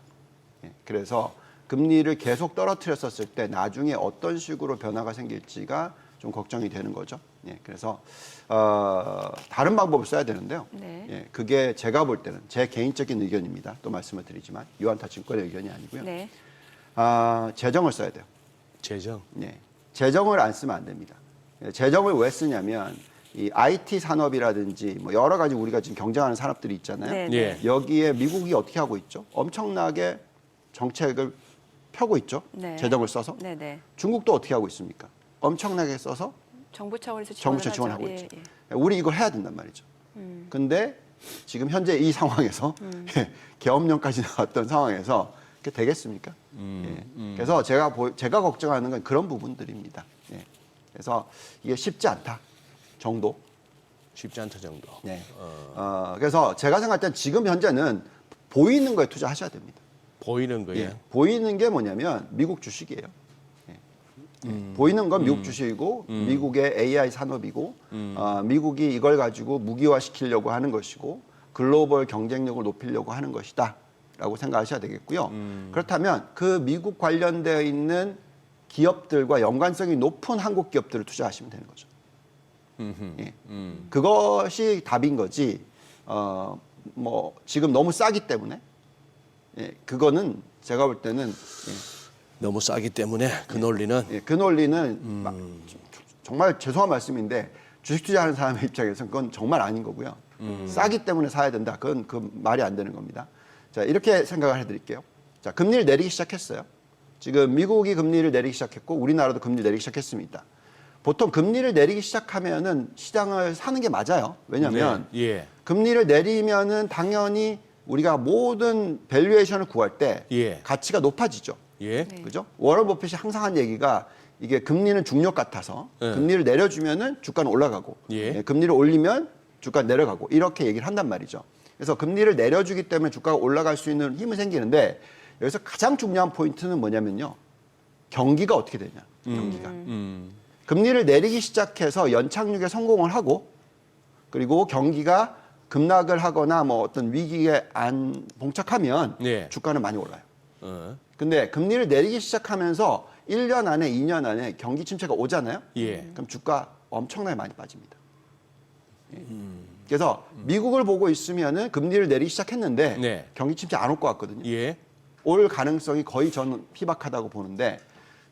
그래서 금리를 계속 떨어뜨렸었을 때 나중에 어떤 식으로 변화가 생길지가 좀 걱정이 되는 거죠. 그래서 다른 방법을 써야 되는데요. 네. 그게 제가 볼 때는 제 개인적인 의견입니다. 또 말씀을 드리지만 유한타 증권의 의견이 아니고요. 네. 재정을 써야 돼요. 재정. 재정을 안 쓰면 안 됩니다. 재정을 왜 쓰냐면 이 IT 산업이라든지 뭐 여러 가지 우리가 지금 경쟁하는 산업들이 있잖아요. 네. 예. 여기에 미국이 어떻게 하고 있죠? 엄청나게 정책을 펴고 있죠. 네. 재정을 써서. 네네. 중국도 어떻게 하고 있습니까? 엄청나게 써서 정부 차원에서 정부 지원을 지원하고 하죠. 있죠. 우리 이걸 해야 된단 말이죠. 근데 지금 현재 이 상황에서 계엄령까지 나왔던 상황에서 그게 되겠습니까? 그래서 제가 걱정하는 건 그런 부분들입니다. 그래서 이게 쉽지 않다 정도. 쉽지 않다 정도. 그래서 제가 생각할 땐 지금 현재는 보이는 거에 투자하셔야 됩니다. 보이는 거에. 보이는 게 뭐냐면 미국 주식이에요. 보이는 건 미국 주식이고 미국의 AI 산업이고 미국이 이걸 가지고 무기화시키려고 하는 것이고 글로벌 경쟁력을 높이려고 하는 것이다라고 생각하셔야 되겠고요. 그렇다면 그 미국 관련되어 있는 기업들과 연관성이 높은 한국 기업들을 투자하시면 되는 거죠. 예. 그것이 답인 거지. 뭐 지금 너무 싸기 때문에 그거는 제가 볼 때는 너무 싸기 때문에 그 논리는 그 논리는 정말 죄송한 말씀인데 주식 투자하는 사람의 입장에서는 그건 정말 아닌 거고요. 싸기 때문에 사야 된다. 그건 그 말이 안 되는 겁니다. 자, 이렇게 생각을 해드릴게요. 자, 금리를 내리기 시작했어요. 지금 미국이 금리를 내리기 시작했고 우리나라도 금리를 내리기 시작했습니다. 보통 금리를 내리기 시작하면은 시장을 사는 게 맞아요. 왜냐하면 네, 예. 금리를 내리면은 당연히 우리가 모든 밸류에이션을 구할 때 예. 가치가 높아지죠. 예. 네. 그죠? 워런 버핏이 항상 한 얘기가 이게 금리는 중력 같아서 예. 금리를 내려주면은 주가는 올라가고 예. 금리를 올리면 주가는 내려가고 이렇게 얘기를 한단 말이죠. 그래서 금리를 내려주기 때문에 주가가 올라갈 수 있는 힘이 생기는데 여기서 가장 중요한 포인트는 뭐냐면요. 경기가 어떻게 되냐. 경기가. 금리를 내리기 시작해서 연착륙에 성공을 하고 그리고 경기가 급락을 하거나 뭐 어떤 위기에 안 봉착하면 네. 주가는 많이 올라요. 근데 금리를 내리기 시작하면서 1년 안에 2년 안에 경기 침체가 오잖아요. 예. 그럼 주가 엄청나게 많이 빠집니다. 그래서 미국을 보고 있으면은 금리를 내리기 시작했는데 네. 경기 침체 안 올 것 같거든요. 예. 올 가능성이 거의 저는 희박하다고 보는데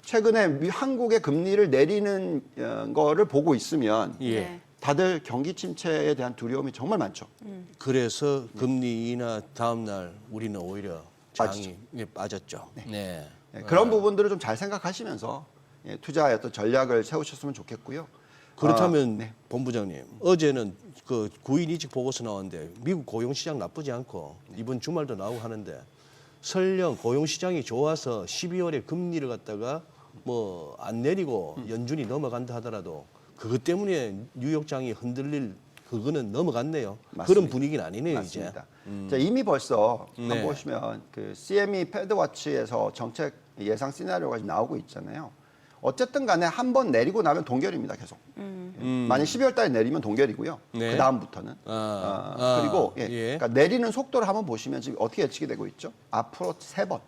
최근에 한국의 금리를 내리는 거를 보고 있으면 예. 네. 다들 경기 침체에 대한 두려움이 정말 많죠. 그래서 금리 인하 다음 날 우리는 오히려 장이 빠졌죠. 네. 그런 부분들을 좀 잘 생각하시면서 투자의 어떤 전략을 세우셨으면 좋겠고요. 그렇다면 네. 본부장님 어제는 그 9일 이직 보고서 나왔는데 미국 고용 시장 나쁘지 않고 이번 주말도 나오고 하는데 설령 고용 시장이 좋아서 12월에 금리를 갖다가 뭐 안 내리고 연준이 넘어간다 하더라도 그것 때문에 뉴욕장이 흔들릴 그거는 넘어갔네요. 맞습니다. 그런 분위기는 아니네요 맞습니다. 자, 이미 벌써 네. 한번 보시면 그 CME 패드워치에서 정책 예상 시나리오가 지금 나오고 있잖아요. 어쨌든 간에 한 번 내리고 나면 동결입니다, 계속. 만약 12월 달에 내리면 동결이고요. 네. 그 다음부터는. 그리고 예. 그러니까 내리는 속도를 한번 보시면 지금 어떻게 예측이 되고 있죠? 앞으로 3번.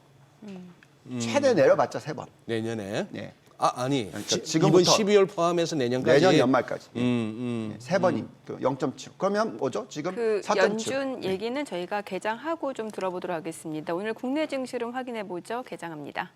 최대 내려봤자 3번. 내년에. 네. 아니 그러니까 이번 지금부터 12월 포함해서 내년까지. 내년 연말까지. 음. 3번이 0.7. 그러면 뭐죠? 지금 그 4.7. 연준 얘기는 저희가 개장하고 좀 들어보도록 하겠습니다. 오늘 국내 증시를 확인해 보죠. 개장합니다.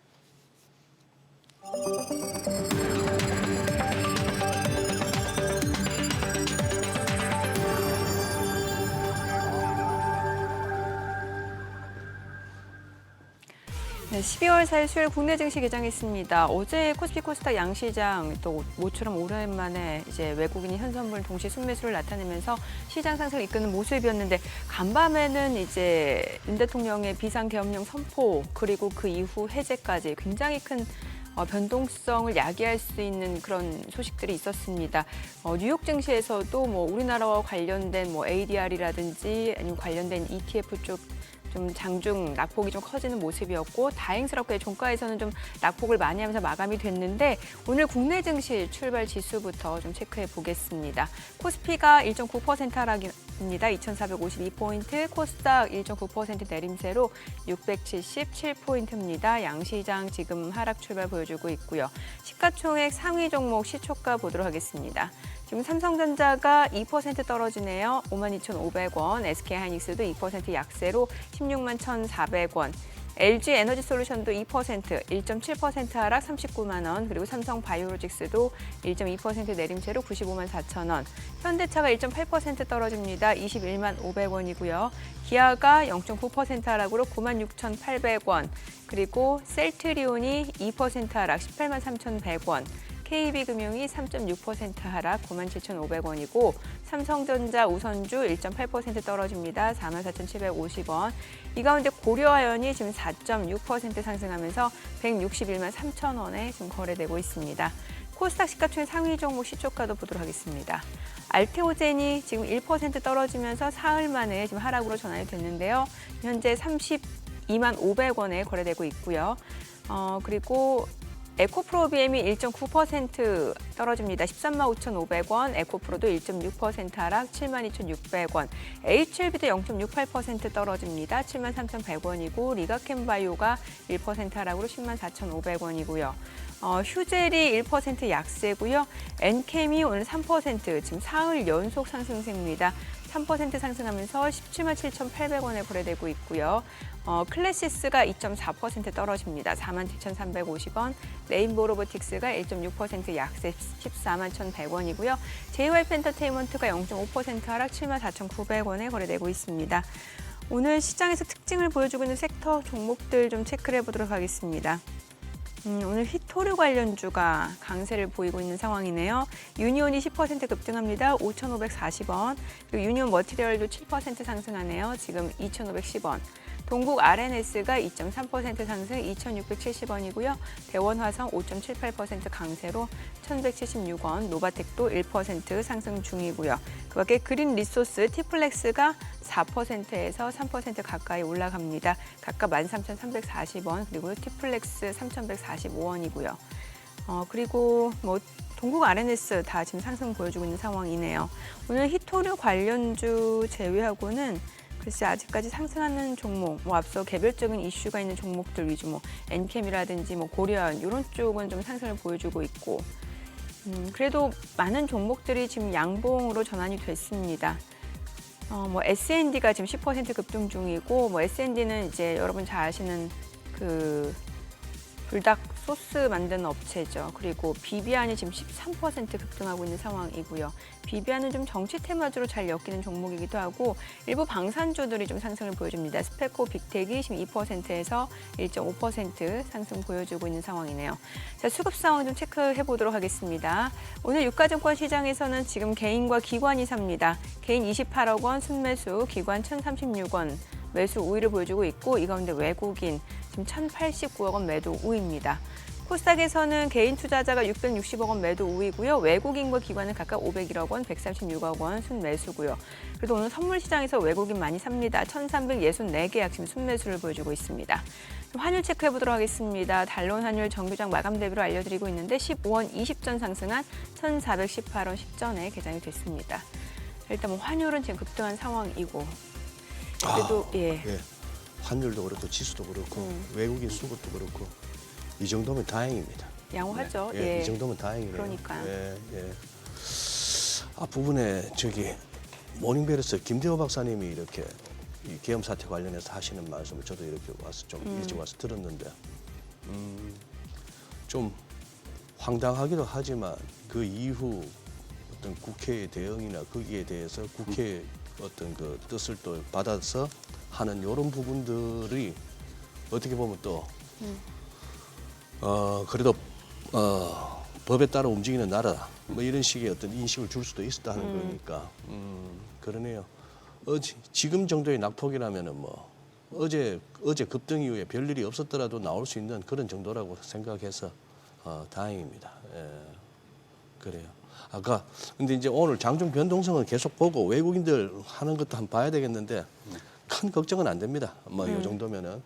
네, 12월 4일 수요일 국내 증시 개장했습니다. 어제 코스피 코스닥 양시장 또 모처럼 오랜만에 이제 외국인이 현선물 동시 순매수를 나타내면서 시장 상승을 이끄는 모습이었는데 간밤에는 이제 윤 대통령의 비상계엄령 선포 그리고 그 이후 해제까지 굉장히 큰 변동성을 야기할 수 있는 그런 소식들이 있었습니다. 뉴욕 증시에서도 뭐 우리나라와 관련된 뭐 ADR이라든지 아니면 관련된 ETF 쪽 좀 장중 낙폭이 좀 커지는 모습이었고 다행스럽게 종가에서는 좀 낙폭을 많이 하면서 마감이 됐는데 오늘 국내 증시 출발 지수부터 좀 체크해 보겠습니다. 코스피가 1.9% 하락입니다. 2,452포인트, 코스닥 1.9% 내림세로 677포인트입니다. 양시장 지금 하락 출발 보여주고 있고요. 시가총액 상위 종목 시초가 보도록 하겠습니다. 지금 삼성전자가 2% 떨어지네요. 52,500원. SK하이닉스도 2% 약세로 16만 1,400원. LG 에너지솔루션도 2%, 1.7% 하락 39만 원. 그리고 삼성바이오로직스도 1.2% 내림세로 95만 4천 원. 현대차가 1.8% 떨어집니다. 21만 500원이고요. 기아가 0.9% 하락으로 9만 6,800원. 그리고 셀트리온이 2% 하락 18만 3,100원. KB금융이 3.6% 하락 97,500원이고 삼성전자 우선주 1.8% 떨어집니다. 44,750원. 이 가운데 고려아연이 지금 4.6% 상승하면서 161만 3천 원에 지금 거래되고 있습니다. 코스닥 시가총액 상위 종목 시초가도 보도록 하겠습니다. 알테오젠이 지금 1% 떨어지면서 사흘 만에 지금 하락으로 전환이 됐는데요. 현재 32만 500원에 거래되고 있고요. 그리고 에코프로 BM이 1.9% 떨어집니다. 13만 5,500원, 에코프로도 1.6% 하락 72,600원, HLB도 0.68% 떨어집니다. 73,100원이고 리가캠바이오가 1% 하락으로 104,500원이고요. 휴젤이 1% 약세고요. 엔캠이 오늘 3% 지금 사흘 연속 상승세입니다. 3% 상승하면서 17만 7,800원에 거래되고 있고요. 클래시스가 2.4% 떨어집니다. 47,350원. 레인보우 로보틱스가 1.6% 약세 14만 1,100원이고요. JYP 엔터테인먼트가 0.5% 하락 7만 4,900원에 거래되고 있습니다. 오늘 시장에서 특징을 보여주고 있는 섹터 종목들 좀 체크를 해보도록 하겠습니다. 오늘 휘토류 관련주가 강세를 보이고 있는 상황이네요. 유니온이 10% 급등합니다. 5,540원. 그리고 유니온 머티리얼도 7% 상승하네요. 지금 2,510원. 동국 RNS가 2.3% 상승 2,670원이고요. 대원화성 5.78% 강세로 1,176원. 노바텍도 1% 상승 중이고요. 그밖에 그린 리소스 티플렉스가 4%에서 3% 가까이 올라갑니다. 각각 13,340원, 그리고 티플렉스 3,145원이고요. 그리고 뭐 동국 RNS 다 지금 상승 보여주고 있는 상황이네요. 오늘 휘토류 관련주 제외하고는 글쎄 아직까지 상승하는 종목, 뭐 앞서 개별적인 이슈가 있는 종목들 위주, 뭐 엔캠이라든지 뭐 고려한 이런 쪽은 좀 상승을 보여주고 있고, 그래도 많은 종목들이 지금 양봉으로 전환이 됐습니다. 뭐 S&D가 지금 10% 급등 중이고, 뭐 S&D는 이제 여러분 잘 아시는 그 불닭 소스 만드는 업체죠. 그리고 비비안이 지금 13% 급등하고 있는 상황이고요. 비비안은 좀 정치 테마주로 잘 엮이는 종목이기도 하고 일부 방산주들이 좀 상승을 보여줍니다. 스페코 빅텍이 지금 2%에서 1.5% 상승 보여주고 있는 상황이네요. 자, 수급 상황 좀 체크해 보도록 하겠습니다. 오늘 유가증권 시장에서는 지금 개인과 기관이 삽니다. 개인 28억 원 순매수, 기관 1,036원. 매수 우위를 보여주고 있고 이 가운데 외국인 지금 1,089억 원 매도 우위입니다. 코스닥에서는 개인 투자자가 660억 원 매도 우위고요. 외국인과 기관은 각각 501억 원, 136억 원 순매수고요. 그래도 오늘 선물 시장에서 외국인 많이 삽니다. 1,364계약 지금 순매수를 보여주고 있습니다. 환율 체크해 보도록 하겠습니다. 달러 환율 정규장 마감 대비로 알려드리고 있는데 15원 20전 상승한 1,418원 10전에 개장이 됐습니다. 일단 뭐 환율은 지금 급등한 상황이고 그래도 예. 환율도 그렇고 지수도 그렇고 외국인 수급도 그렇고 이 정도면 다행입니다. 양호하죠. 네. 예. 이 정도면 다행이네요. 그러니까요. 예. 앞부분에 저기 모닝벨에서 김대호 박사님이 이렇게 이 계엄 사태 관련해서 하시는 말씀을 저도 이렇게 와서 좀 일찍 와서 들었는데 좀 황당하기도 하지만 그 이후 어떤 국회의 대응이나 거기에 대해서 국회의 어떤 그 뜻을 또 받아서 하는 이런 부분들이 어떻게 보면 또 그래도 법에 따라 움직이는 나라 뭐 이런 식의 어떤 인식을 줄 수도 있었다 하는 거니까 그러네요. 지금 정도의 낙폭이라면은 뭐 어제 급등 이후에 별일이 없었더라도 나올 수 있는 그런 정도라고 생각해서 다행입니다. 예, 그래요. 아까 근데 이제 오늘 장중 변동성은 계속 보고 외국인들 하는 것도 한번 봐야 되겠는데 큰 걱정은 안 됩니다. 뭐 이 정도면은.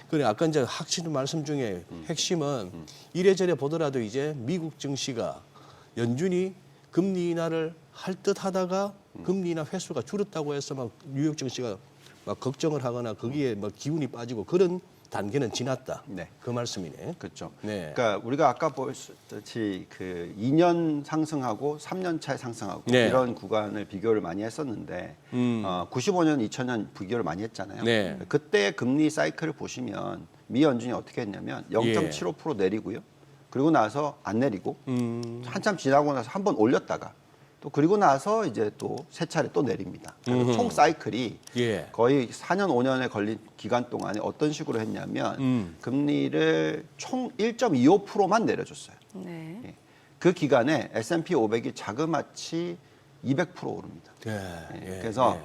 그래 아까 이제 확실히 말씀 중에 핵심은 이래저래 보더라도 이제 미국 증시가 연준이 금리 인하를 할 듯하다가 금리 인하 횟수가 줄었다고 해서 막 뉴욕 증시가 막 걱정을 하거나 거기에 막 기운이 빠지고 그런 단계는 지났다. 네. 그 말씀이네. 그렇죠. 네. 그러니까 우리가 아까 보셨듯이 그 2년 상승하고 3년 차에 상승하고 네. 이런 구간을 비교를 많이 했었는데 95년, 2000년 비교를 많이 했잖아요. 네. 그때 금리 사이클을 보시면 미 연준이 어떻게 했냐면 0.75% 내리고요. 그리고 나서 안 내리고 한참 지나고 나서 한 번 올렸다가 또 그리고 나서 이제 또 세 차례 또 내립니다. 총 사이클이 예. 거의 4년, 5년에 걸린 기간 동안에 어떤 식으로 했냐면 금리를 총 1.25%만 내려줬어요. 네. 예. 그 기간에 S&P 500이 자그마치 200% 오릅니다. 예. 그래서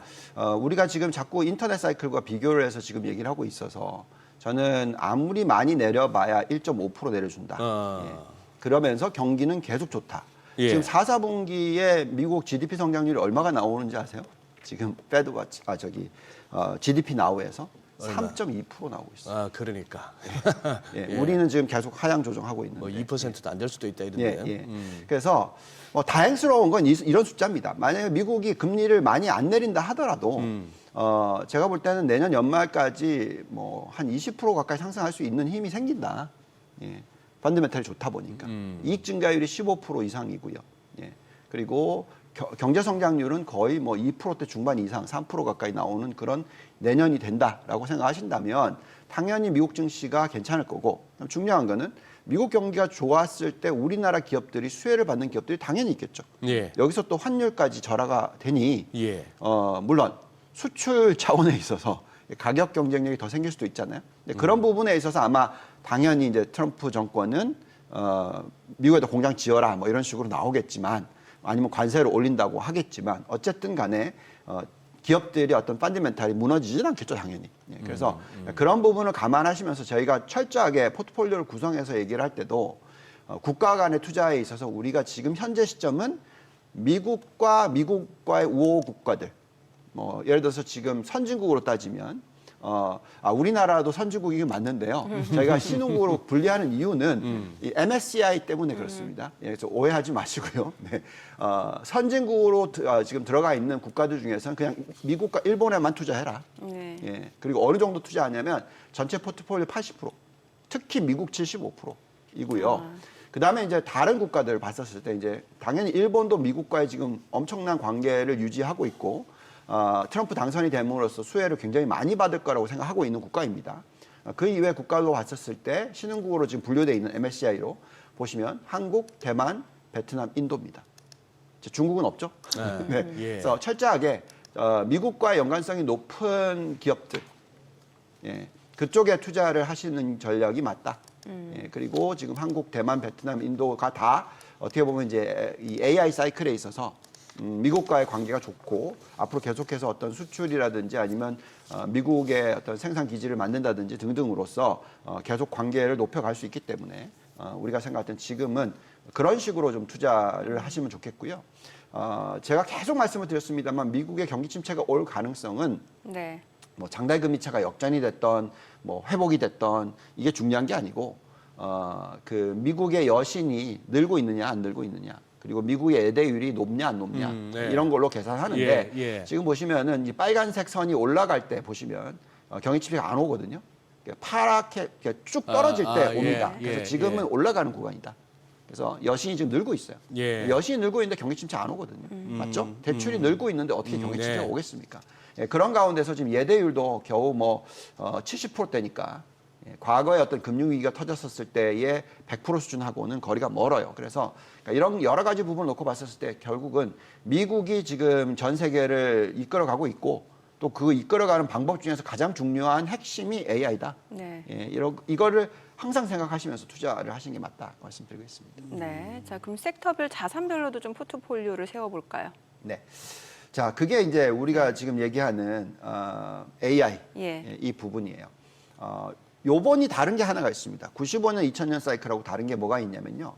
우리가 지금 자꾸 인터넷 사이클과 비교를 해서 지금 얘기를 하고 있어서 저는 아무리 많이 내려봐야 1.5% 내려준다. 예. 그러면서 경기는 계속 좋다. 예. 지금 4, 4분기에 미국 GDP 성장률이 얼마가 나오는지 아세요? 지금 페드와 GDP 나우에서 얼마? 3.2% 나오고 있어요. 아, 그러니까. 예, 우리는 지금 계속 하향 조정하고 있는데. 뭐 2%도 안 될 수도 있다 이런데. 예, 예. 그래서 뭐 다행스러운 건 이런 숫자입니다. 만약에 미국이 금리를 많이 안 내린다 하더라도 제가 볼 때는 내년 연말까지 뭐 한 20% 가까이 상승할 수 있는 힘이 생긴다. 예. 펀더멘털이 좋다 보니까 이익 증가율이 15% 이상이고요. 예. 그리고 경제 성장률은 거의 뭐 2%대 중반 이상, 3% 가까이 나오는 그런 내년이 된다라고 생각하신다면 당연히 미국 증시가 괜찮을 거고, 중요한 거는 미국 경기가 좋았을 때 우리나라 기업들이 수혜를 받는 기업들이 당연히 있겠죠. 예. 여기서 또 환율까지 절하가 되니 예. 물론 수출 차원에 있어서 가격 경쟁력이 더 생길 수도 있잖아요. 근데 그런 부분에 있어서 아마 당연히 이제 트럼프 정권은 미국에도 공장 지어라 뭐 이런 식으로 나오겠지만, 아니면 관세를 올린다고 하겠지만, 어쨌든 간에 기업들이 어떤 펀더멘탈이 무너지진 않겠죠, 당연히. 예, 그래서 그런 부분을 감안하시면서 저희가 철저하게 포트폴리오를 구성해서 얘기를 할 때도 국가 간의 투자에 있어서 우리가 지금 현재 시점은 미국과의 우호 국가들, 뭐 예를 들어서 지금 선진국으로 따지면 우리나라도 선진국이긴 맞는데요. 저희가 신흥국으로 분리하는 이유는 이 MSCI 때문에 그렇습니다. 예, 그래서 오해하지 마시고요. 네. 선진국으로 지금 들어가 있는 국가들 중에서는 그냥 미국과 일본에만 투자해라. 네. 예, 그리고 어느 정도 투자하냐면 전체 포트폴리오 80%, 특히 미국 75%이고요. 그다음에 이제 다른 국가들을 봤었을 때 이제 당연히 일본도 미국과의 지금 엄청난 관계를 유지하고 있고, 트럼프 당선이 됨으로써 수혜를 굉장히 많이 받을 거라고 생각하고 있는 국가입니다. 그 이외 국가로 봤었을 때 신흥국으로 지금 분류되어 있는 MSCI로 보시면 한국, 대만, 베트남, 인도입니다. 중국은 없죠. 네. 예. 그래서 철저하게 미국과의 연관성이 높은 기업들, 예, 그쪽에 투자를 하시는 전략이 맞다. 예, 그리고 지금 한국, 대만, 베트남, 인도가 다 어떻게 보면 이제 이 AI 사이클에 있어서 미국과의 관계가 좋고, 앞으로 계속해서 어떤 수출이라든지 아니면 미국의 어떤 생산 기지를 만든다든지 등등으로서 계속 관계를 높여갈 수 있기 때문에 우리가 생각할 땐 지금은 그런 식으로 좀 투자를 하시면 좋겠고요. 제가 계속 말씀을 드렸습니다만 미국의 경기 침체가 올 가능성은 네. 뭐 장달 금리차가 역전이 됐던 뭐 회복이 됐던 이게 중요한 게 아니고 그 미국의 여신이 늘고 있느냐 안 늘고 있느냐, 그리고 미국의 예대율이 높냐 안 높냐, 네. 이런 걸로 계산하는데, 예. 지금 보시면은 이 빨간색 선이 올라갈 때 보시면 경기 침체가 안 오거든요. 파랗게 쭉 떨어질 때 옵니다. 그래서 지금은 올라가는 구간이다. 그래서 여신이 지금 늘고 있어요. 예. 여신이 늘고 있는데 경기 침체 안 오거든요. 맞죠? 대출이 늘고 있는데 어떻게 경기 침체가 네. 오겠습니까? 예, 그런 가운데서 지금 예대율도 겨우 뭐 70%대니까 과거에 어떤 금융위기가 터졌었을 때의 100% 수준하고는 거리가 멀어요. 그래서 이런 여러 가지 부분을 놓고 봤었을 때 결국은 미국이 지금 전 세계를 이끌어가고 있고, 또 그 이끌어가는 방법 중에서 가장 중요한 핵심이 AI다. 네. 예, 이거를 항상 생각하시면서 투자를 하시는 게 맞다 말씀드리고 있습니다. 네. 자, 그럼 섹터별 자산별로도 좀 포트폴리오를 세워볼까요? 네. 자, 그게 이제 우리가 지금 얘기하는 AI 예. 이 부분이에요. 요번이 다른 게 하나가 있습니다. 95년, 2000년 사이클하고 다른 게 뭐가 있냐면요.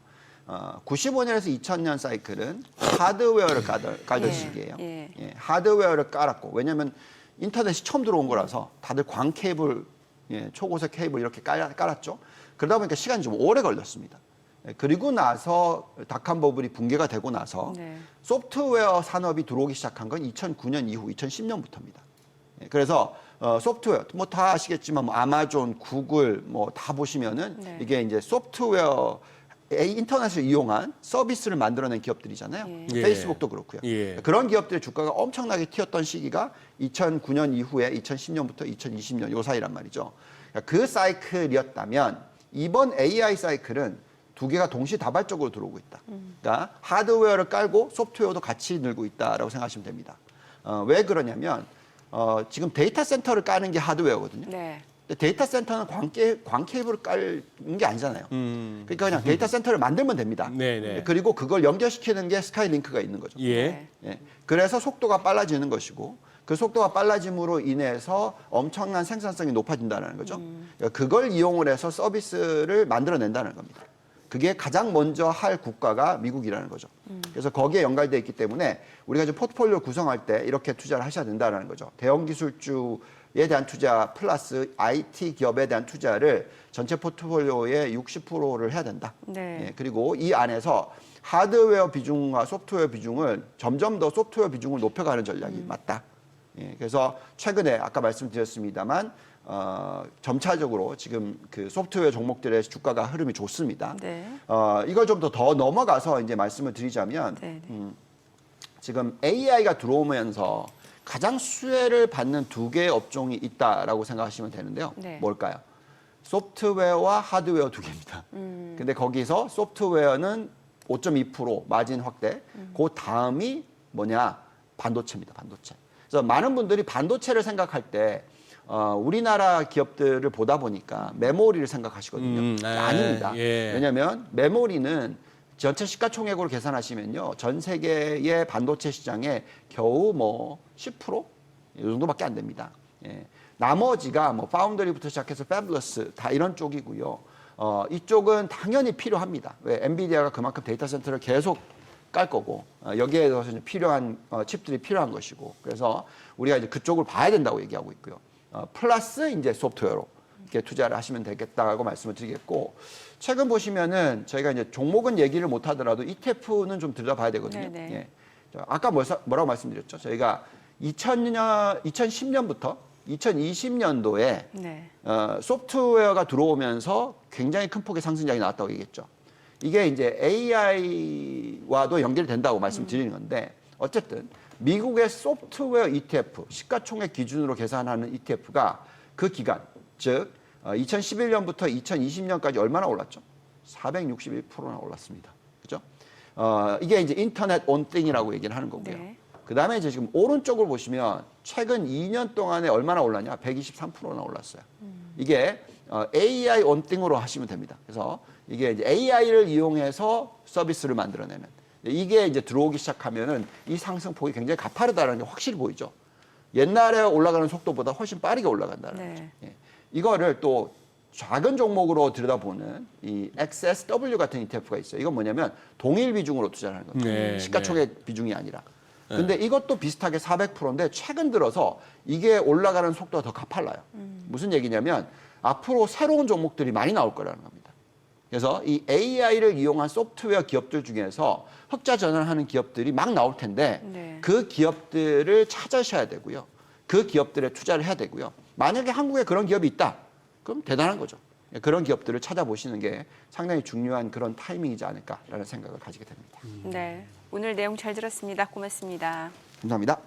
95년에서 2000년 사이클은 하드웨어를 깔던 예, 시기예요. 예. 예, 하드웨어를 깔았고, 왜냐하면 인터넷이 처음 들어온 거라서 다들 광 케이블, 초고속 케이블 이렇게 깔았죠. 그러다 보니까 시간이 좀 오래 걸렸습니다. 예, 그리고 나서 닷컴 버블이 붕괴가 되고 나서 네. 소프트웨어 산업이 들어오기 시작한 건 2009년 이후 2010년부터입니다. 그래서 소프트웨어 뭐 다 아시겠지만 뭐 아마존, 구글 뭐 다 보시면은 네. 이게 이제 소프트웨어 인터넷을 이용한 서비스를 만들어낸 기업들이잖아요. 예. 페이스북도 그렇고요. 예. 그런 기업들의 주가가 엄청나게 튀었던 시기가 2009년 이후에 2010년부터 2020년 요 사이란 말이죠. 그 사이클이었다면 이번 AI 사이클은 두 개가 동시다발적으로 들어오고 있다. 그러니까 하드웨어를 깔고 소프트웨어도 같이 늘고 있다라고 생각하시면 됩니다. 왜 그러냐면 지금 데이터 센터를 까는 게 하드웨어거든요. 네. 근데 데이터 센터는 광 케이블을 깔는 게 아니잖아요. 그러니까 그냥 데이터 센터를 만들면 됩니다. 네네. 그리고 그걸 연결시키는 게 스카이링크가 있는 거죠. 예. 예. 그래서 속도가 빨라지는 것이고, 그 속도가 빨라짐으로 인해서 엄청난 생산성이 높아진다는 거죠. 그러니까 그걸 이용을 해서 서비스를 만들어낸다는 겁니다. 그게 가장 먼저 할 국가가 미국이라는 거죠. 그래서 거기에 연관되어 있기 때문에 우리가 이제 포트폴리오 구성할 때 이렇게 투자를 하셔야 된다는 거죠. 대형 기술주 대한 투자 플러스 IT 기업에 대한 투자를 전체 포트폴리오의 60%를 해야 된다. 네. 예, 그리고 이 안에서 하드웨어 비중과 소프트웨어 비중을 점점 더 소프트웨어 비중을 높여가는 전략이 맞다. 예, 그래서 최근에 아까 말씀드렸습니다만 점차적으로 지금 그 소프트웨어 종목들의 주가가 흐름이 좋습니다. 네. 이걸 좀 더 넘어가서 이제 말씀을 드리자면 네. 네. 지금 AI가 들어오면서 가장 수혜를 받는 두 개의 업종이 있다라고 생각하시면 되는데요. 네. 뭘까요? 소프트웨어와 하드웨어 두 개입니다. 근데 거기서 소프트웨어는 5.2% 마진 확대. 그 다음이 뭐냐? 반도체입니다. 반도체. 그래서 많은 분들이 반도체를 생각할 때 우리나라 기업들을 보다 보니까 메모리를 생각하시거든요. 아닙니다. 예. 왜냐하면 메모리는 전체 시가총액으로 계산하시면요, 전 세계의 반도체 시장에 겨우 뭐 10%? 이 정도밖에 안 됩니다. 예. 나머지가 뭐 파운드리부터 시작해서 패블러스 다 이런 쪽이고요. 이쪽은 당연히 필요합니다. 왜? 엔비디아가 그만큼 데이터 센터를 계속 깔 거고 여기에 대해서 이제 필요한 칩들이 필요한 것이고, 그래서 우리가 이제 그쪽을 봐야 된다고 얘기하고 있고요. 플러스 이제 소프트웨어로 이렇게 투자를 하시면 되겠다고 말씀을 드리겠고, 최근 보시면은 저희가 이제 종목은 얘기를 못 하더라도 ETF는 좀 들여다봐야 되거든요. 네네. 예. 아까 뭐라고 말씀드렸죠? 저희가 2010년부터 2020년도에 네. 소프트웨어가 들어오면서 굉장히 큰 폭의 상승장이 나왔다고 얘기했죠. 이게 이제 AI와도 연결이 된다고 말씀드리는 건데, 어쨌든 미국의 소프트웨어 ETF, 시가총액 기준으로 계산하는 ETF가 그 기간, 즉 2011년부터 2020년까지 얼마나 올랐죠? 461%나 올랐습니다. 그죠? 이게 이제 인터넷 온 띵이라고 얘기를 하는 거고요. 네. 그다음에 이제 지금 오른쪽을 보시면 최근 2년 동안에 얼마나 올랐냐? 123%나 올랐어요. 이게 AI 온 띵으로 하시면 됩니다. 그래서 이게 이제 AI를 이용해서 서비스를 만들어내는, 이게 이제 들어오기 시작하면은 이 상승폭이 굉장히 가파르다는 게 확실히 보이죠. 옛날에 올라가는 속도보다 훨씬 빠르게 올라간다는 네. 거죠. 예. 이거를 또 작은 종목으로 들여다보는 이 XSW 같은 ETF가 있어요. 이건 뭐냐면 동일 비중으로 투자를 하는 겁니다. 네, 시가총액 비중이 아니라. 근데 이것도 비슷하게 400%인데 최근 들어서 이게 올라가는 속도가 더 가팔라요. 무슨 얘기냐면 앞으로 새로운 종목들이 많이 나올 거라는 겁니다. 그래서 이 AI를 이용한 소프트웨어 기업들 중에서 흑자 전환하는 기업들이 막 나올 텐데 네. 그 기업들을 찾으셔야 되고요. 그 기업들에 투자를 해야 되고요. 만약에 한국에 그런 기업이 있다, 그럼 대단한 거죠. 그런 기업들을 찾아보시는 게 상당히 중요한 그런 타이밍이지 않을까라는 생각을 가지게 됩니다. 네. 오늘 내용 잘 들었습니다. 고맙습니다. 감사합니다.